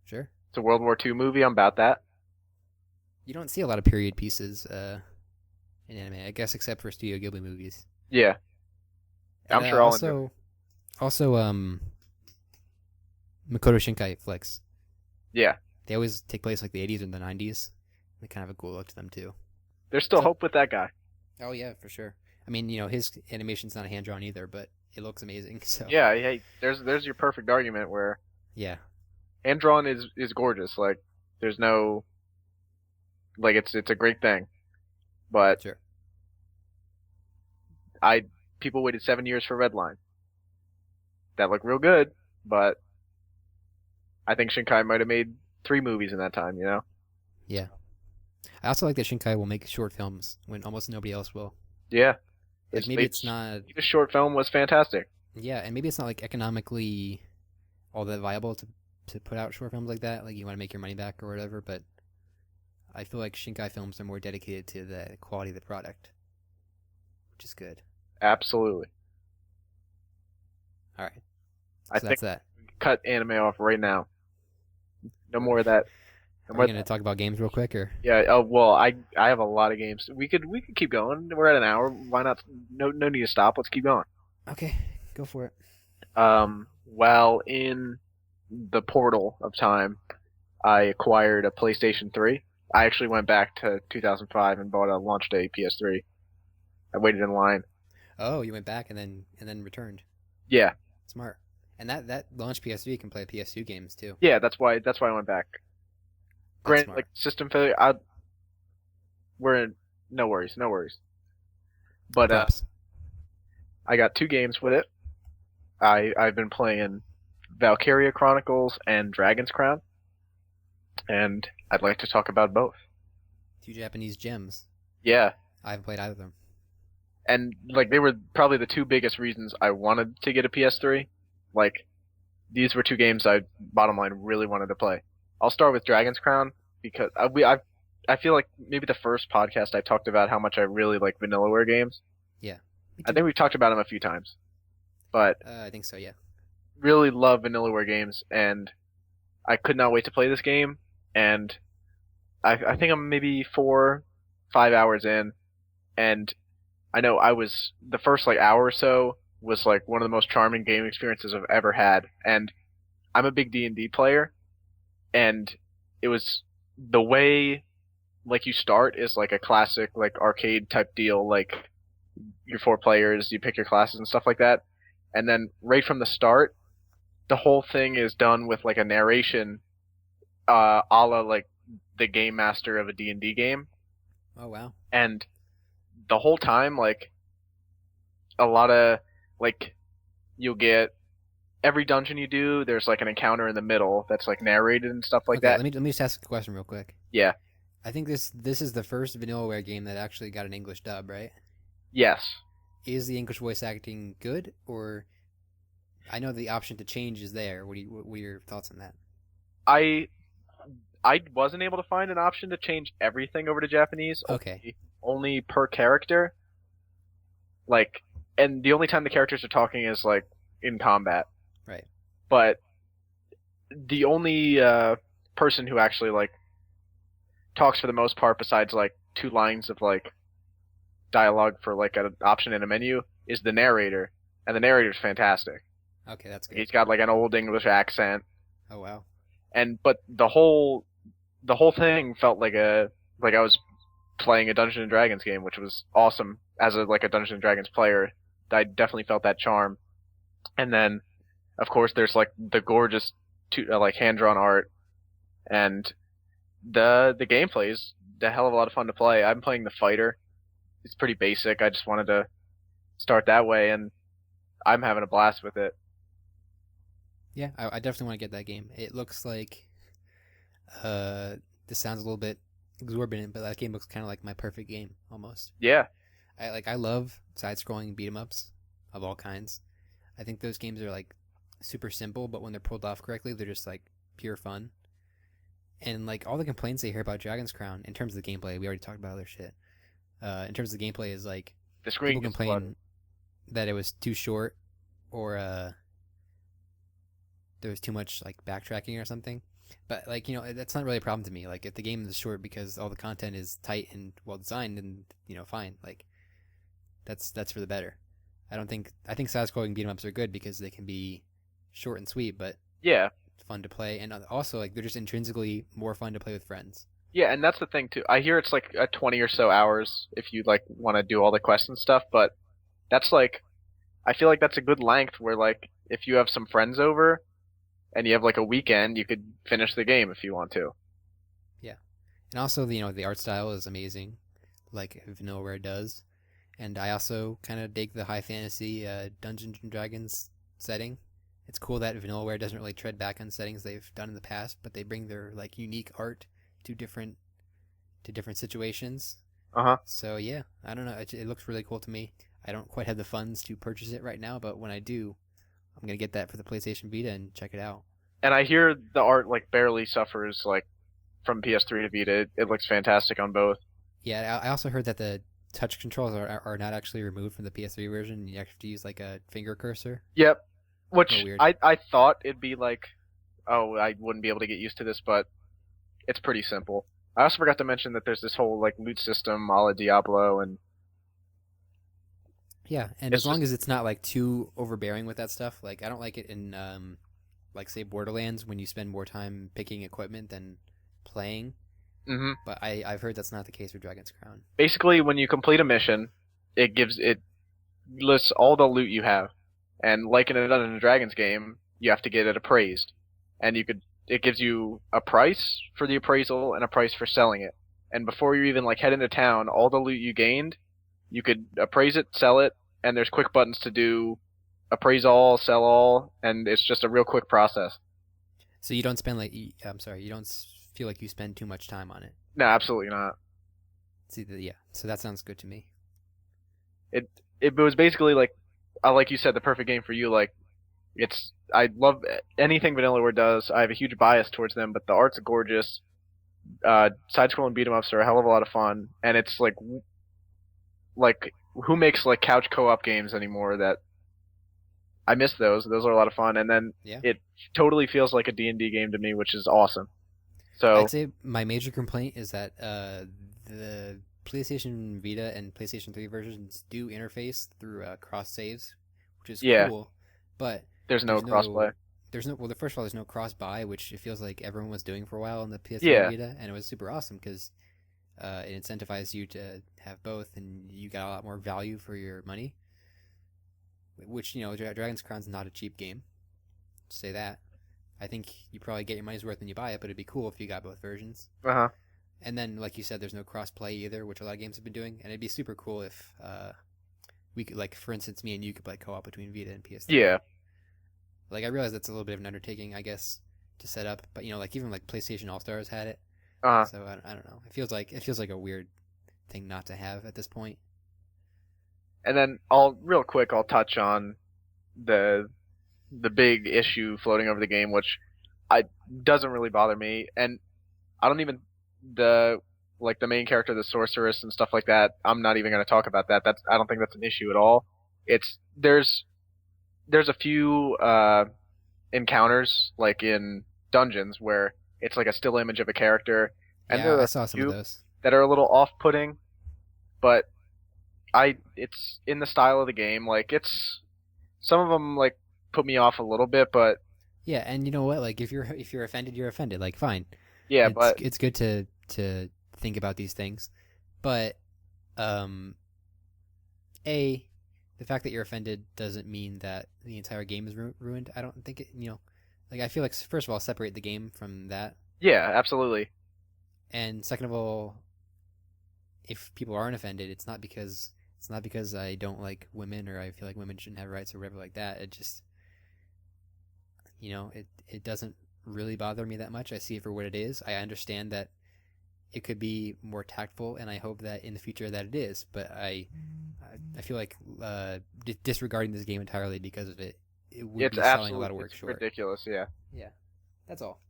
Sure. It's a World War II movie. I'm about that. You don't see a lot of period pieces in anime, I guess, except for Studio Ghibli movies. Yeah, I'm sure I'll enjoy it. Also, Makoto Shinkai flicks. Yeah, They always take place like the 80s or the 90s. They kind of have a cool look to them, too. there's still hope with that guy. Oh, yeah, for sure. I mean, his animation's not hand-drawn either, but it looks amazing, so... Yeah, hey, there's your perfect argument where Yeah. hand drawn is gorgeous. Like, there's no, like, it's a great thing, but Sure. people waited 7 years for Redline. That looked real good, but I think Shinkai might have made 3 movies in that time. Yeah. I also like that Shinkai will make short films when almost nobody else will. Yeah. Like maybe it's not... The short film was fantastic. Yeah, and maybe it's not like economically all that viable to put out short films like that. Like you want to make your money back or whatever, but I feel like Shinkai films are more dedicated to the quality of the product, which is good. Absolutely. All right. I So think that's that. cut anime off right now. No more of that. Are we going to talk about games real quick, or? Yeah. Oh well, I have a lot of games. We could keep going. We're at an hour. Why not? No need to stop. Let's keep going. Okay, go for it. Well, in the portal of time, I acquired a PlayStation 3. I actually went back to 2005 and bought a launch day PS3. I waited in line. Oh, you went back and then returned. Yeah. Smart. And that launch PS3 can play PS2 games too. Yeah, that's why I went back. Granted, smart. like system failure, we're in no worries. But Props. I got 2 games with it. I've been playing Valkyria Chronicles and Dragon's Crown, and I'd like to talk about both. 2 Japanese gems. Yeah, I haven't played either of them. and like they were probably the 2 biggest reasons I wanted to get a PS3. Like these were 2 games I bottom line really wanted to play. I'll start with Dragon's Crown because I feel like maybe the first podcast I talked about how much I really like Vanillaware games. Yeah. I think we've talked about them a few times, but I think so, yeah. really love Vanillaware games, and I could not wait to play this game. And I think I'm maybe 4-5 hours in, and I know I was the first like hour or so was like one of the most charming game experiences I've ever had. And I'm a big D&D player, and it was the way like you start is like a classic like arcade type deal, like you're 4 players, you pick your classes and stuff like that. And then right from the start, the whole thing is done with like a narration a la like the game master of a D&D game. Oh, wow. And the whole time, like, a lot of, like, you'll get every dungeon you do, there's like an encounter in the middle that's like narrated and stuff like Okay, that. let me just ask a question real quick. Yeah. I think this is the first Vanillaware game that actually got an English dub, right? Yes. Is the English voice acting good, or I know the option to change is there. What are your thoughts on that? I wasn't able to find an option to change everything over to Japanese. Okay. Only per character. Like, and the only time the characters are talking is like in combat. Right. But the only person who actually like talks for the most part, besides like 2 lines of like dialogue for like an option in a menu, is the narrator, and the narrator's fantastic. Okay, that's good. He's got like an old English accent, Oh, wow. but the whole thing felt like I was playing a Dungeons and Dragons game, which was awesome. As a Dungeons and Dragons player, I definitely felt that charm. And then, of course, there's like the gorgeous like hand drawn art, and the gameplay is a hell of a lot of fun to play. I'm playing the fighter. It's pretty basic. I just wanted to start that way, and I'm having a blast with it. Yeah, I definitely want to get that game. It looks like this sounds a little bit exorbitant, but that game looks kind of like my perfect game almost. Yeah. I love side-scrolling beat 'em ups of all kinds. I think those games are like super simple, but when they're pulled off correctly, they're just like pure fun. And like all the complaints I hear about Dragon's Crown in terms of the gameplay, we already talked about other shit. In terms of the gameplay, is like The screen people gets complain flooded. that it was too short, or there was too much like backtracking or something. But like that's not really a problem to me. Like if the game is short because all the content is tight and well designed, then fine. Like that's for the better. I think side-scrolling beat 'em ups are good because they can be short and sweet, but Yeah. fun to play, and also like they're just intrinsically more fun to play with friends. Yeah, and that's the thing too. I hear it's like a 20 or so hours if you like want to do all the quests and stuff, but that's like I feel like that's a good length where like if you have some friends over and you have like a weekend, you could finish the game if you want to. Yeah, and also the art style is amazing, like Vanillaware does, and I also kind of dig the high fantasy Dungeons and Dragons setting. It's cool that Vanillaware doesn't really tread back on settings they've done in the past, but they bring their like unique art to different situations. Uh-huh. So yeah, I don't know. It looks really cool to me. I don't quite have the funds to purchase it right now, but when I do, I'm gonna get that for the PlayStation Vita and check it out. And I hear the art like barely suffers like from PS3 to Vita. It looks fantastic on both. Yeah, I also heard that the touch controls are not actually removed from the PS3 version. You have to use like a finger cursor. Yep. Oh, Which weird. I thought it'd be like, oh, I wouldn't be able to get used to this, but it's pretty simple. I also forgot to mention that there's this whole like loot system a la Diablo, and Yeah, and it's as long just as it's not like too overbearing with that stuff, like I don't like it in like say Borderlands when you spend more time picking equipment than playing. hmm But I've heard that's not the case for Dragon's Crown. basically when you complete a mission, it lists all the loot you have, and like in a Dungeons and Dragons game, you have to get it appraised, and it gives you a price for the appraisal and a price for selling it. And before you even like head into town, all the loot you gained, you could appraise it, sell it, and there's quick buttons to do appraise all, sell all, and it's just a real quick process. So you don't spend like I'm sorry, you don't feel like you spend too much time on it. No, absolutely not. See, yeah. So that sounds good to me. It was basically like you said, the perfect game for you. Like I love anything Vanillaware does. I have a huge bias towards them, but the art's gorgeous. Side-scrolling beat 'em ups are a hell of a lot of fun, and it's like who makes like couch co-op games anymore? That I miss those. Those are a lot of fun, and then Yeah. it totally feels like a D&D game to me, which is awesome. So I'd say my major complaint is that the PlayStation Vita and PlayStation 3 versions do interface through cross saves, which is yeah, cool, but there's no there's crossplay. well, first of all, there's no cross buy, which it feels like everyone was doing for a while on the PS3 Yeah, Vita, and it was super awesome because it incentivized you to have both, and you got a lot more value for your money. Which Dragon's Crown's not a cheap game. Say that. I think you probably get your money's worth when you buy it, but it'd be cool if you got both versions. uh-huh. And then, like you said, there's no cross-play either, which a lot of games have been doing. And it'd be super cool if we could, like, for instance, me and you could play co-op between Vita and PS3. Yeah, Like, I realize that's a little bit of an undertaking, I guess, to set up. But like even like PlayStation All Stars had it. uh-huh. So I don't know. It feels like a weird thing not to have at this point. And then real quick I'll touch on the big issue floating over the game, which I doesn't really bother me, and I don't even the main character, the sorceress and stuff like that. I'm not even going to talk about that. I don't think that's an issue at all. It's there's a few encounters like in dungeons where it's like a still image of a character, and Yeah, there are I a saw some few of those. that are a little off-putting, but it's in the style of the game. Like some of them like put me off a little bit, but Yeah, and you know what? Like if you're offended, you're offended. Like fine. yeah, It's good to think about these things, but a the fact that you're offended doesn't mean that the entire game is ruined. I don't think it. Like I feel like first of all, separate the game from that, yeah, absolutely. and second of all, if people aren't offended, it's not because I don't like women or I feel like women shouldn't have rights or whatever like that. It just it doesn't really bother me that much. I see it for what it is. I understand that it could be more tactful, and I hope that in the future that it is. But I feel like disregarding this game entirely because of it, it would It's be selling a lot of work it's short. ridiculous. Yeah. Yeah, that's all.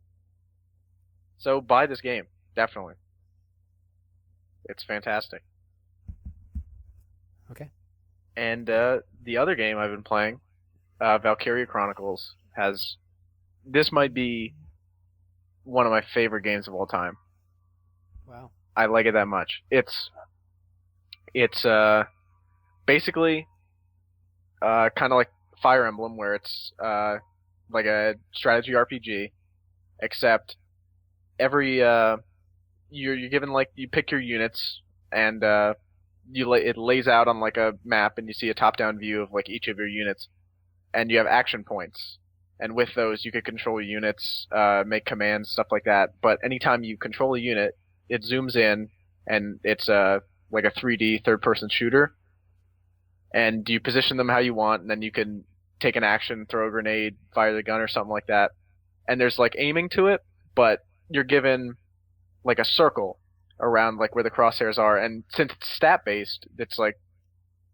So buy this game, definitely. It's fantastic. Okay. And the other game I've been playing, Valkyria Chronicles, this might be one of my favorite games of all time. Wow. I like it that much. It's basically kind of like Fire Emblem, where it's like a strategy RPG, except every you're given, like, you pick your units, and it lays out on like a map, and you see a top-down view of like each of your units, and you have action points, and with those you can control units, make commands, stuff like that. But anytime you control a unit, it zooms in, and it's like a 3D third-person shooter, and you position them how you want, and then you can take an action, throw a grenade, fire the gun, or something like that. And there's like aiming to it, but you're given like a circle around like where the crosshairs are, and since it's stat based, it's like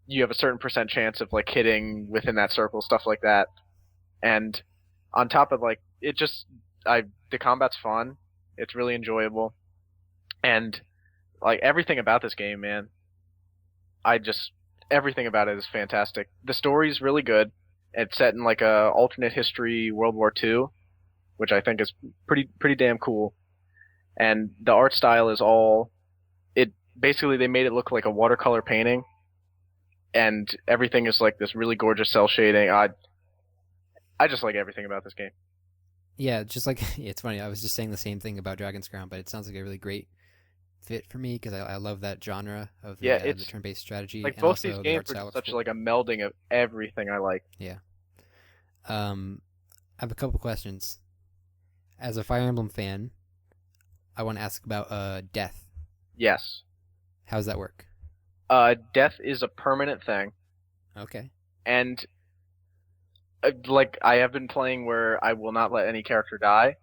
you have a certain percent chance of like hitting within that circle, stuff like that. And on top of like the combat's fun, it's really enjoyable, and like everything about this game, man, everything about it is fantastic. The story's really good. It's set in like a alternate history World War II, which I think is pretty damn cool. And the art style is basically they made it look like a watercolor painting, and everything is like this really gorgeous cell shading. I just like everything about this game. Yeah, just like it's funny. I was just saying the same thing about Dragon's Crown, but it sounds like a really great fit for me because I love that genre of the turn-based strategy. Like and both also these the games art are style just looks such cool. like a melding of everything I like. Yeah. I have a couple questions. As a Fire Emblem fan, I want to ask about death. Yes. How does that work? Death is a permanent thing. Okay. And like I have been playing where I will not let any character die.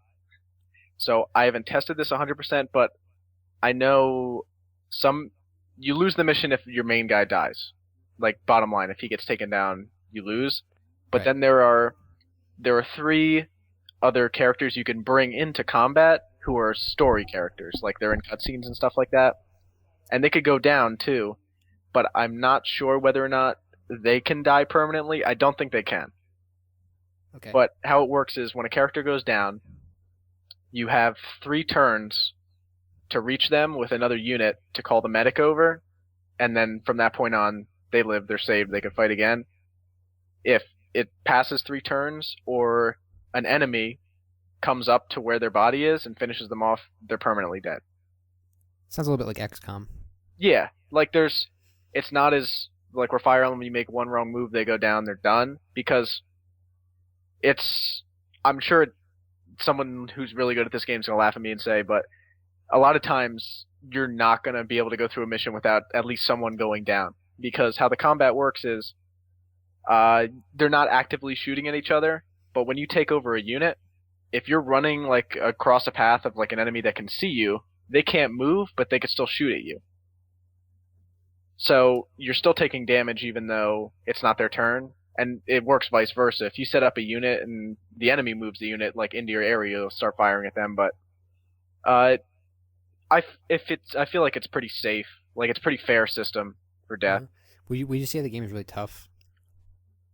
So I haven't tested this 100%, but I know you lose the mission if your main guy dies. Like, bottom line, if he gets taken down, you lose. But Right. then there are 3 other characters you can bring into combat who are story characters, like they're in cutscenes and stuff like that. And they could go down too, but I'm not sure whether or not they can die permanently. I don't think they can. Okay. But how it works is when a character goes down, you have 3 turns to reach them with another unit to call the medic over, and then from that point on, they live, they're saved, they can fight again. If it passes 3 turns, or an enemy comes up to where their body is and finishes them off, they're permanently dead. Sounds a little bit like XCOM. Yeah, like it's not as like where Fire Emblem, you make one wrong move, they go down, they're done, because I'm sure someone who's really good at this game is going to laugh at me and say, but a lot of times you're not going to be able to go through a mission without at least someone going down, because how the combat works is they're not actively shooting at each other, but when you take over a unit, if you're running like across a path of like an enemy that can see you, they can't move, but they can still shoot at you. So you're still taking damage even though it's not their turn, and it works vice versa. If you set up a unit and the enemy moves the unit like into your area, you'll start firing at them. But I feel like it's pretty safe. Like, it's a pretty fair system for death. Would you say the game is really tough?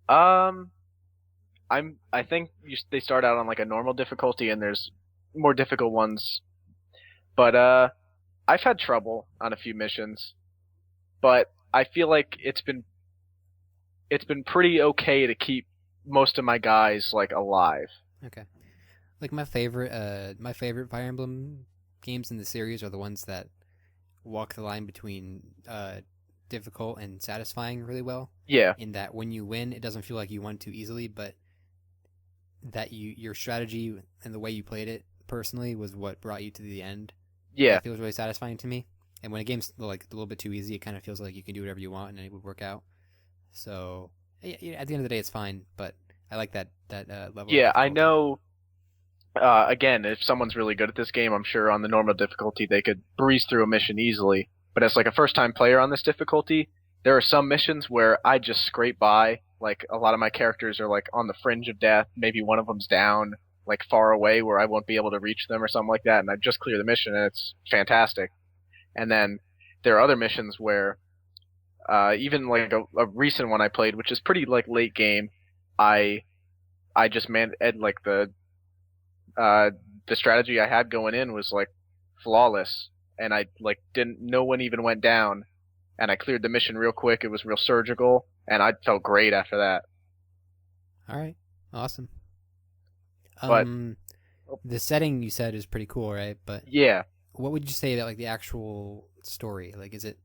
I think they start out on like a normal difficulty, and there's more difficult ones. But I've had trouble on a few missions, but I feel like it's been pretty okay to keep most of my guys like alive. Okay. Like my favorite Fire Emblem games in the series are the ones that walk the line between difficult and satisfying really well. Yeah. In that when you win, it doesn't feel like you won too easily, but that your strategy and the way you played it personally was what brought you to the end. Yeah. It feels really satisfying to me. And when a game's like a little bit too easy, it kind of feels like you can do whatever you want and it would work out. So at the end of the day, it's fine. But I like that level. Yeah, of I know. Again, if someone's really good at this game, I'm sure on the normal difficulty they could breeze through a mission easily. But as like a first-time player on this difficulty, there are some missions where I just scrape by. Like a lot of my characters are like on the fringe of death. Maybe one of them's down, like far away where I won't be able to reach them or something like that, and I just clear the mission and it's fantastic. And then there are other missions where, even like a recent one I played, which is pretty like late game, I just like the strategy I had going in was like flawless, and I like didn't no one even went down, and I cleared the mission real quick. It was real surgical, and I felt great after that. All right, awesome. But The setting you said is pretty cool, right? But yeah, what would you say about like the actual story? Like, is it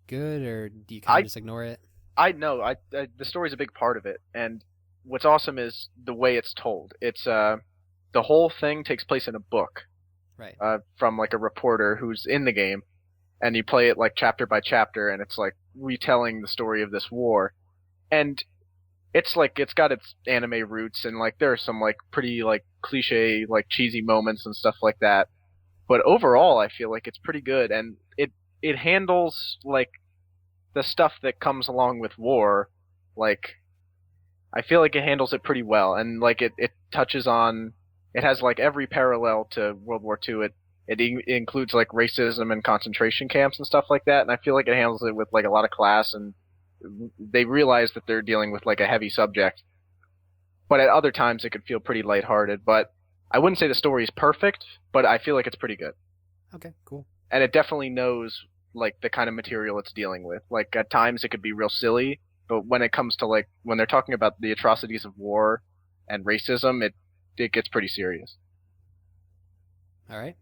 good, or do you kind of just ignore it? I know the story's a big part of it, and what's awesome is the way it's told. It's the whole thing takes place in a book, right? From like a reporter who's in the game, and you play it like chapter by chapter, and it's like retelling the story of this war, and it's like it's got its anime roots, and like there are some like pretty like cliche like cheesy moments and stuff like that, but overall I feel like it's pretty good, and it handles like the stuff that comes along with war, like I feel like it handles it pretty well, and like it touches on, it has like every parallel to World War II. It includes like racism and concentration camps and stuff like that, and I feel like it handles it with like a lot of class, and they realize that they're dealing with like a heavy subject. But at other times it could feel pretty lighthearted. But I wouldn't say the story is perfect, but I feel like it's pretty good. Okay, cool. And it definitely knows like the kind of material it's dealing with. Like at times it could be real silly, but when it comes to like when they're talking about the atrocities of war and racism, it gets pretty serious. All right.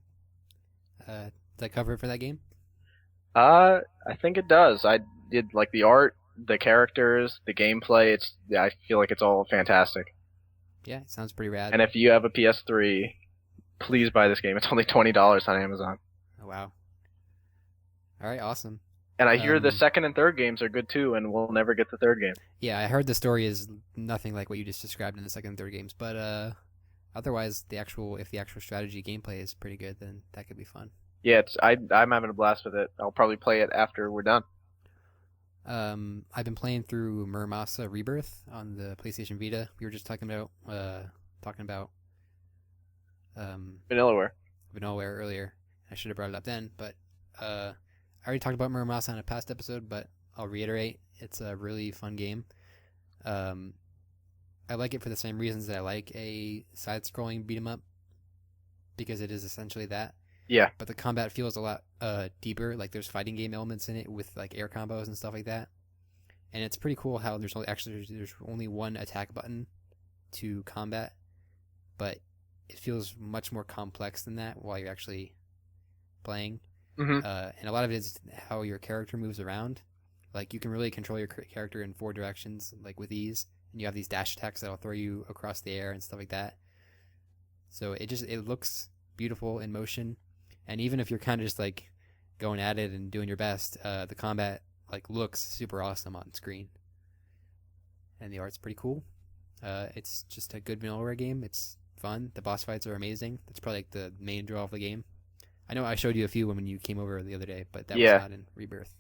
Does that cover it for that game? I think it does. I did like the art, the characters, the gameplay. I feel like it's all fantastic. Yeah, it sounds pretty rad. And if you have a PS3, please buy this game. It's only $20 on Amazon. Oh, wow. All right, awesome. And I hear the second and third games are good too, and we'll never get the third game. Yeah, I heard the story is nothing like what you just described in the second and third games, but otherwise, if the actual strategy gameplay is pretty good, then that could be fun. Yeah, I'm having a blast with it. I'll probably play it after we're done. I've been playing through Muramasa Rebirth on the PlayStation Vita. We were just talking about Vanillaware earlier. I should have brought it up then, but I already talked about Muramasa in a past episode, but I'll reiterate, it's a really fun game. I like it for the same reasons that I like a side-scrolling beat-em-up, because it is essentially that. Yeah. But the combat feels a lot deeper. Like there's fighting game elements in it with like air combos and stuff like that. And it's pretty cool how there's only one attack button to combat, but it feels much more complex than that while you're actually playing. Mm-hmm. And a lot of it is how your character moves around. Like you can really control your character in 4 directions, like with ease. And you have these dash attacks that'll throw you across the air and stuff like that. So it looks beautiful in motion. And even if you're kind of just like going at it and doing your best, the combat like looks super awesome on screen, and the art's pretty cool. It's just a good Vanillaware game. It's fun. The boss fights are amazing. That's probably like the main draw of the game. I know I showed you a few when you came over the other day, but that was not in Rebirth.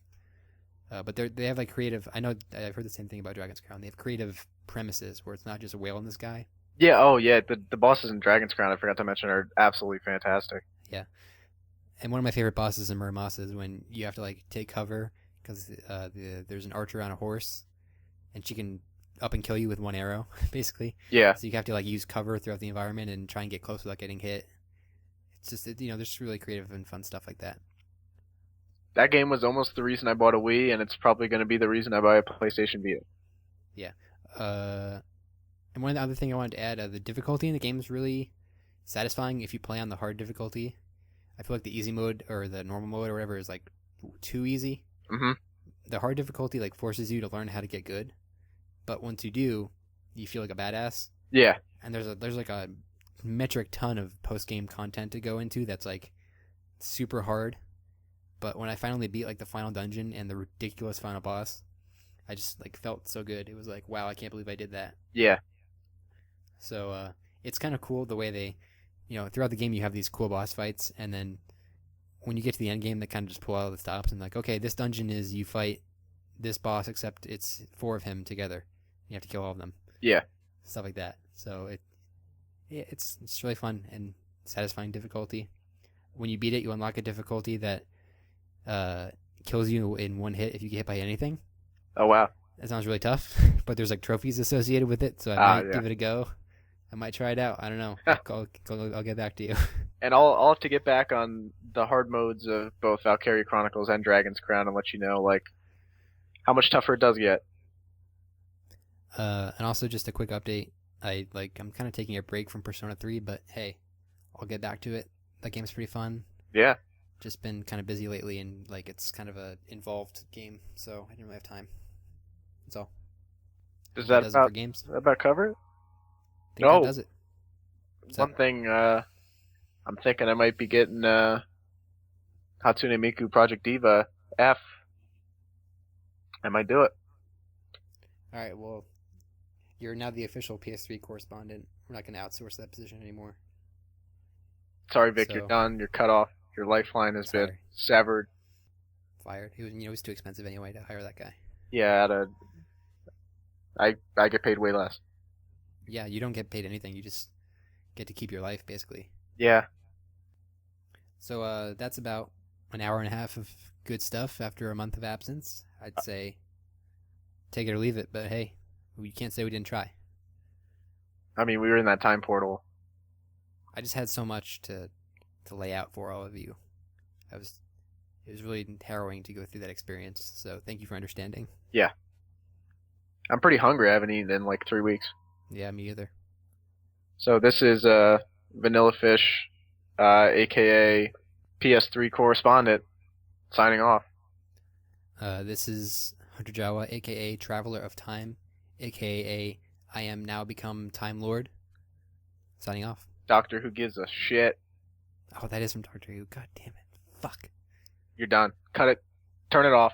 But they have like creative. I know I've heard the same thing about Dragon's Crown. They have creative premises where it's not just a whale in the sky. Yeah. Oh yeah. The bosses in Dragon's Crown, I forgot to mention, are absolutely fantastic. Yeah. And one of my favorite bosses in Muramasa is when you have to like take cover because there's an archer on a horse, and she can up and kill you with one arrow, basically. Yeah. So you have to like use cover throughout the environment and try and get close without getting hit. It's just there's really creative and fun stuff like that. That game was almost the reason I bought a Wii, and it's probably going to be the reason I buy a PlayStation Vita. Yeah. And one other thing I wanted to add, the difficulty in the game is really satisfying if you play on the hard difficulty. I feel like the easy mode or the normal mode or whatever is like too easy. Mm-hmm. The hard difficulty like forces you to learn how to get good, but once you do, you feel like a badass. Yeah. And there's like a metric ton of post game content to go into that's like super hard. But when I finally beat like the final dungeon and the ridiculous final boss, I just like felt so good. It was like, wow, I can't believe I did that. Yeah. So it's kind of cool the way throughout the game you have these cool boss fights, and then when you get to the end game, they kind of just pull out all the stops and like, okay, this dungeon is you fight this boss, except it's 4 of him together. You have to kill all of them. Yeah. Stuff like that. So it's really fun and satisfying difficulty. When you beat it, you unlock a difficulty that kills you in 1 hit if you get hit by anything. Oh, wow. That sounds really tough, but there's like trophies associated with it, so I might give it a go. I might try it out. I don't know. I'll get back to you. And I'll have to get back on the hard modes of both Valkyria Chronicles and Dragon's Crown and let you know like how much tougher it does get. And also just a quick update. I'm kind of taking a break from Persona 3, but hey, I'll get back to it. That game's pretty fun. Yeah. Just been kind of busy lately, and like it's kind of a involved game, so I didn't really have time. That's all. Does that it for games? about cover it? I think that does it. One thing I'm thinking I might be getting Hatsune Miku Project Diva F. I might do it. All right, well, you're now the official PS3 correspondent. We're not going to outsource that position anymore. Sorry, Vic, you're done. You're cut off. Your lifeline has been severed. Fired. He was too expensive anyway to hire that guy. Yeah, I get paid way less. Yeah, you don't get paid anything. You just get to keep your life, basically. Yeah. So that's about an hour and a half of good stuff after a month of absence. I'd say take it or leave it, but hey, we can't say we didn't try. I mean, we were in that time portal. I just had so much to lay out for all of you. It was really harrowing to go through that experience, so thank you for understanding. Yeah. I'm pretty hungry. I haven't eaten in like 3 weeks. Yeah, me either. So this is Vanillafish, a.k.a. PS3 Correspondent, signing off. This is HunterJawa, a.k.a. Traveler of Time, a.k.a. I am now become Time Lord, signing off. Doctor Who gives a shit. Oh, that is from Doctor Who. God damn it. Fuck. You're done. Cut it. Turn it off.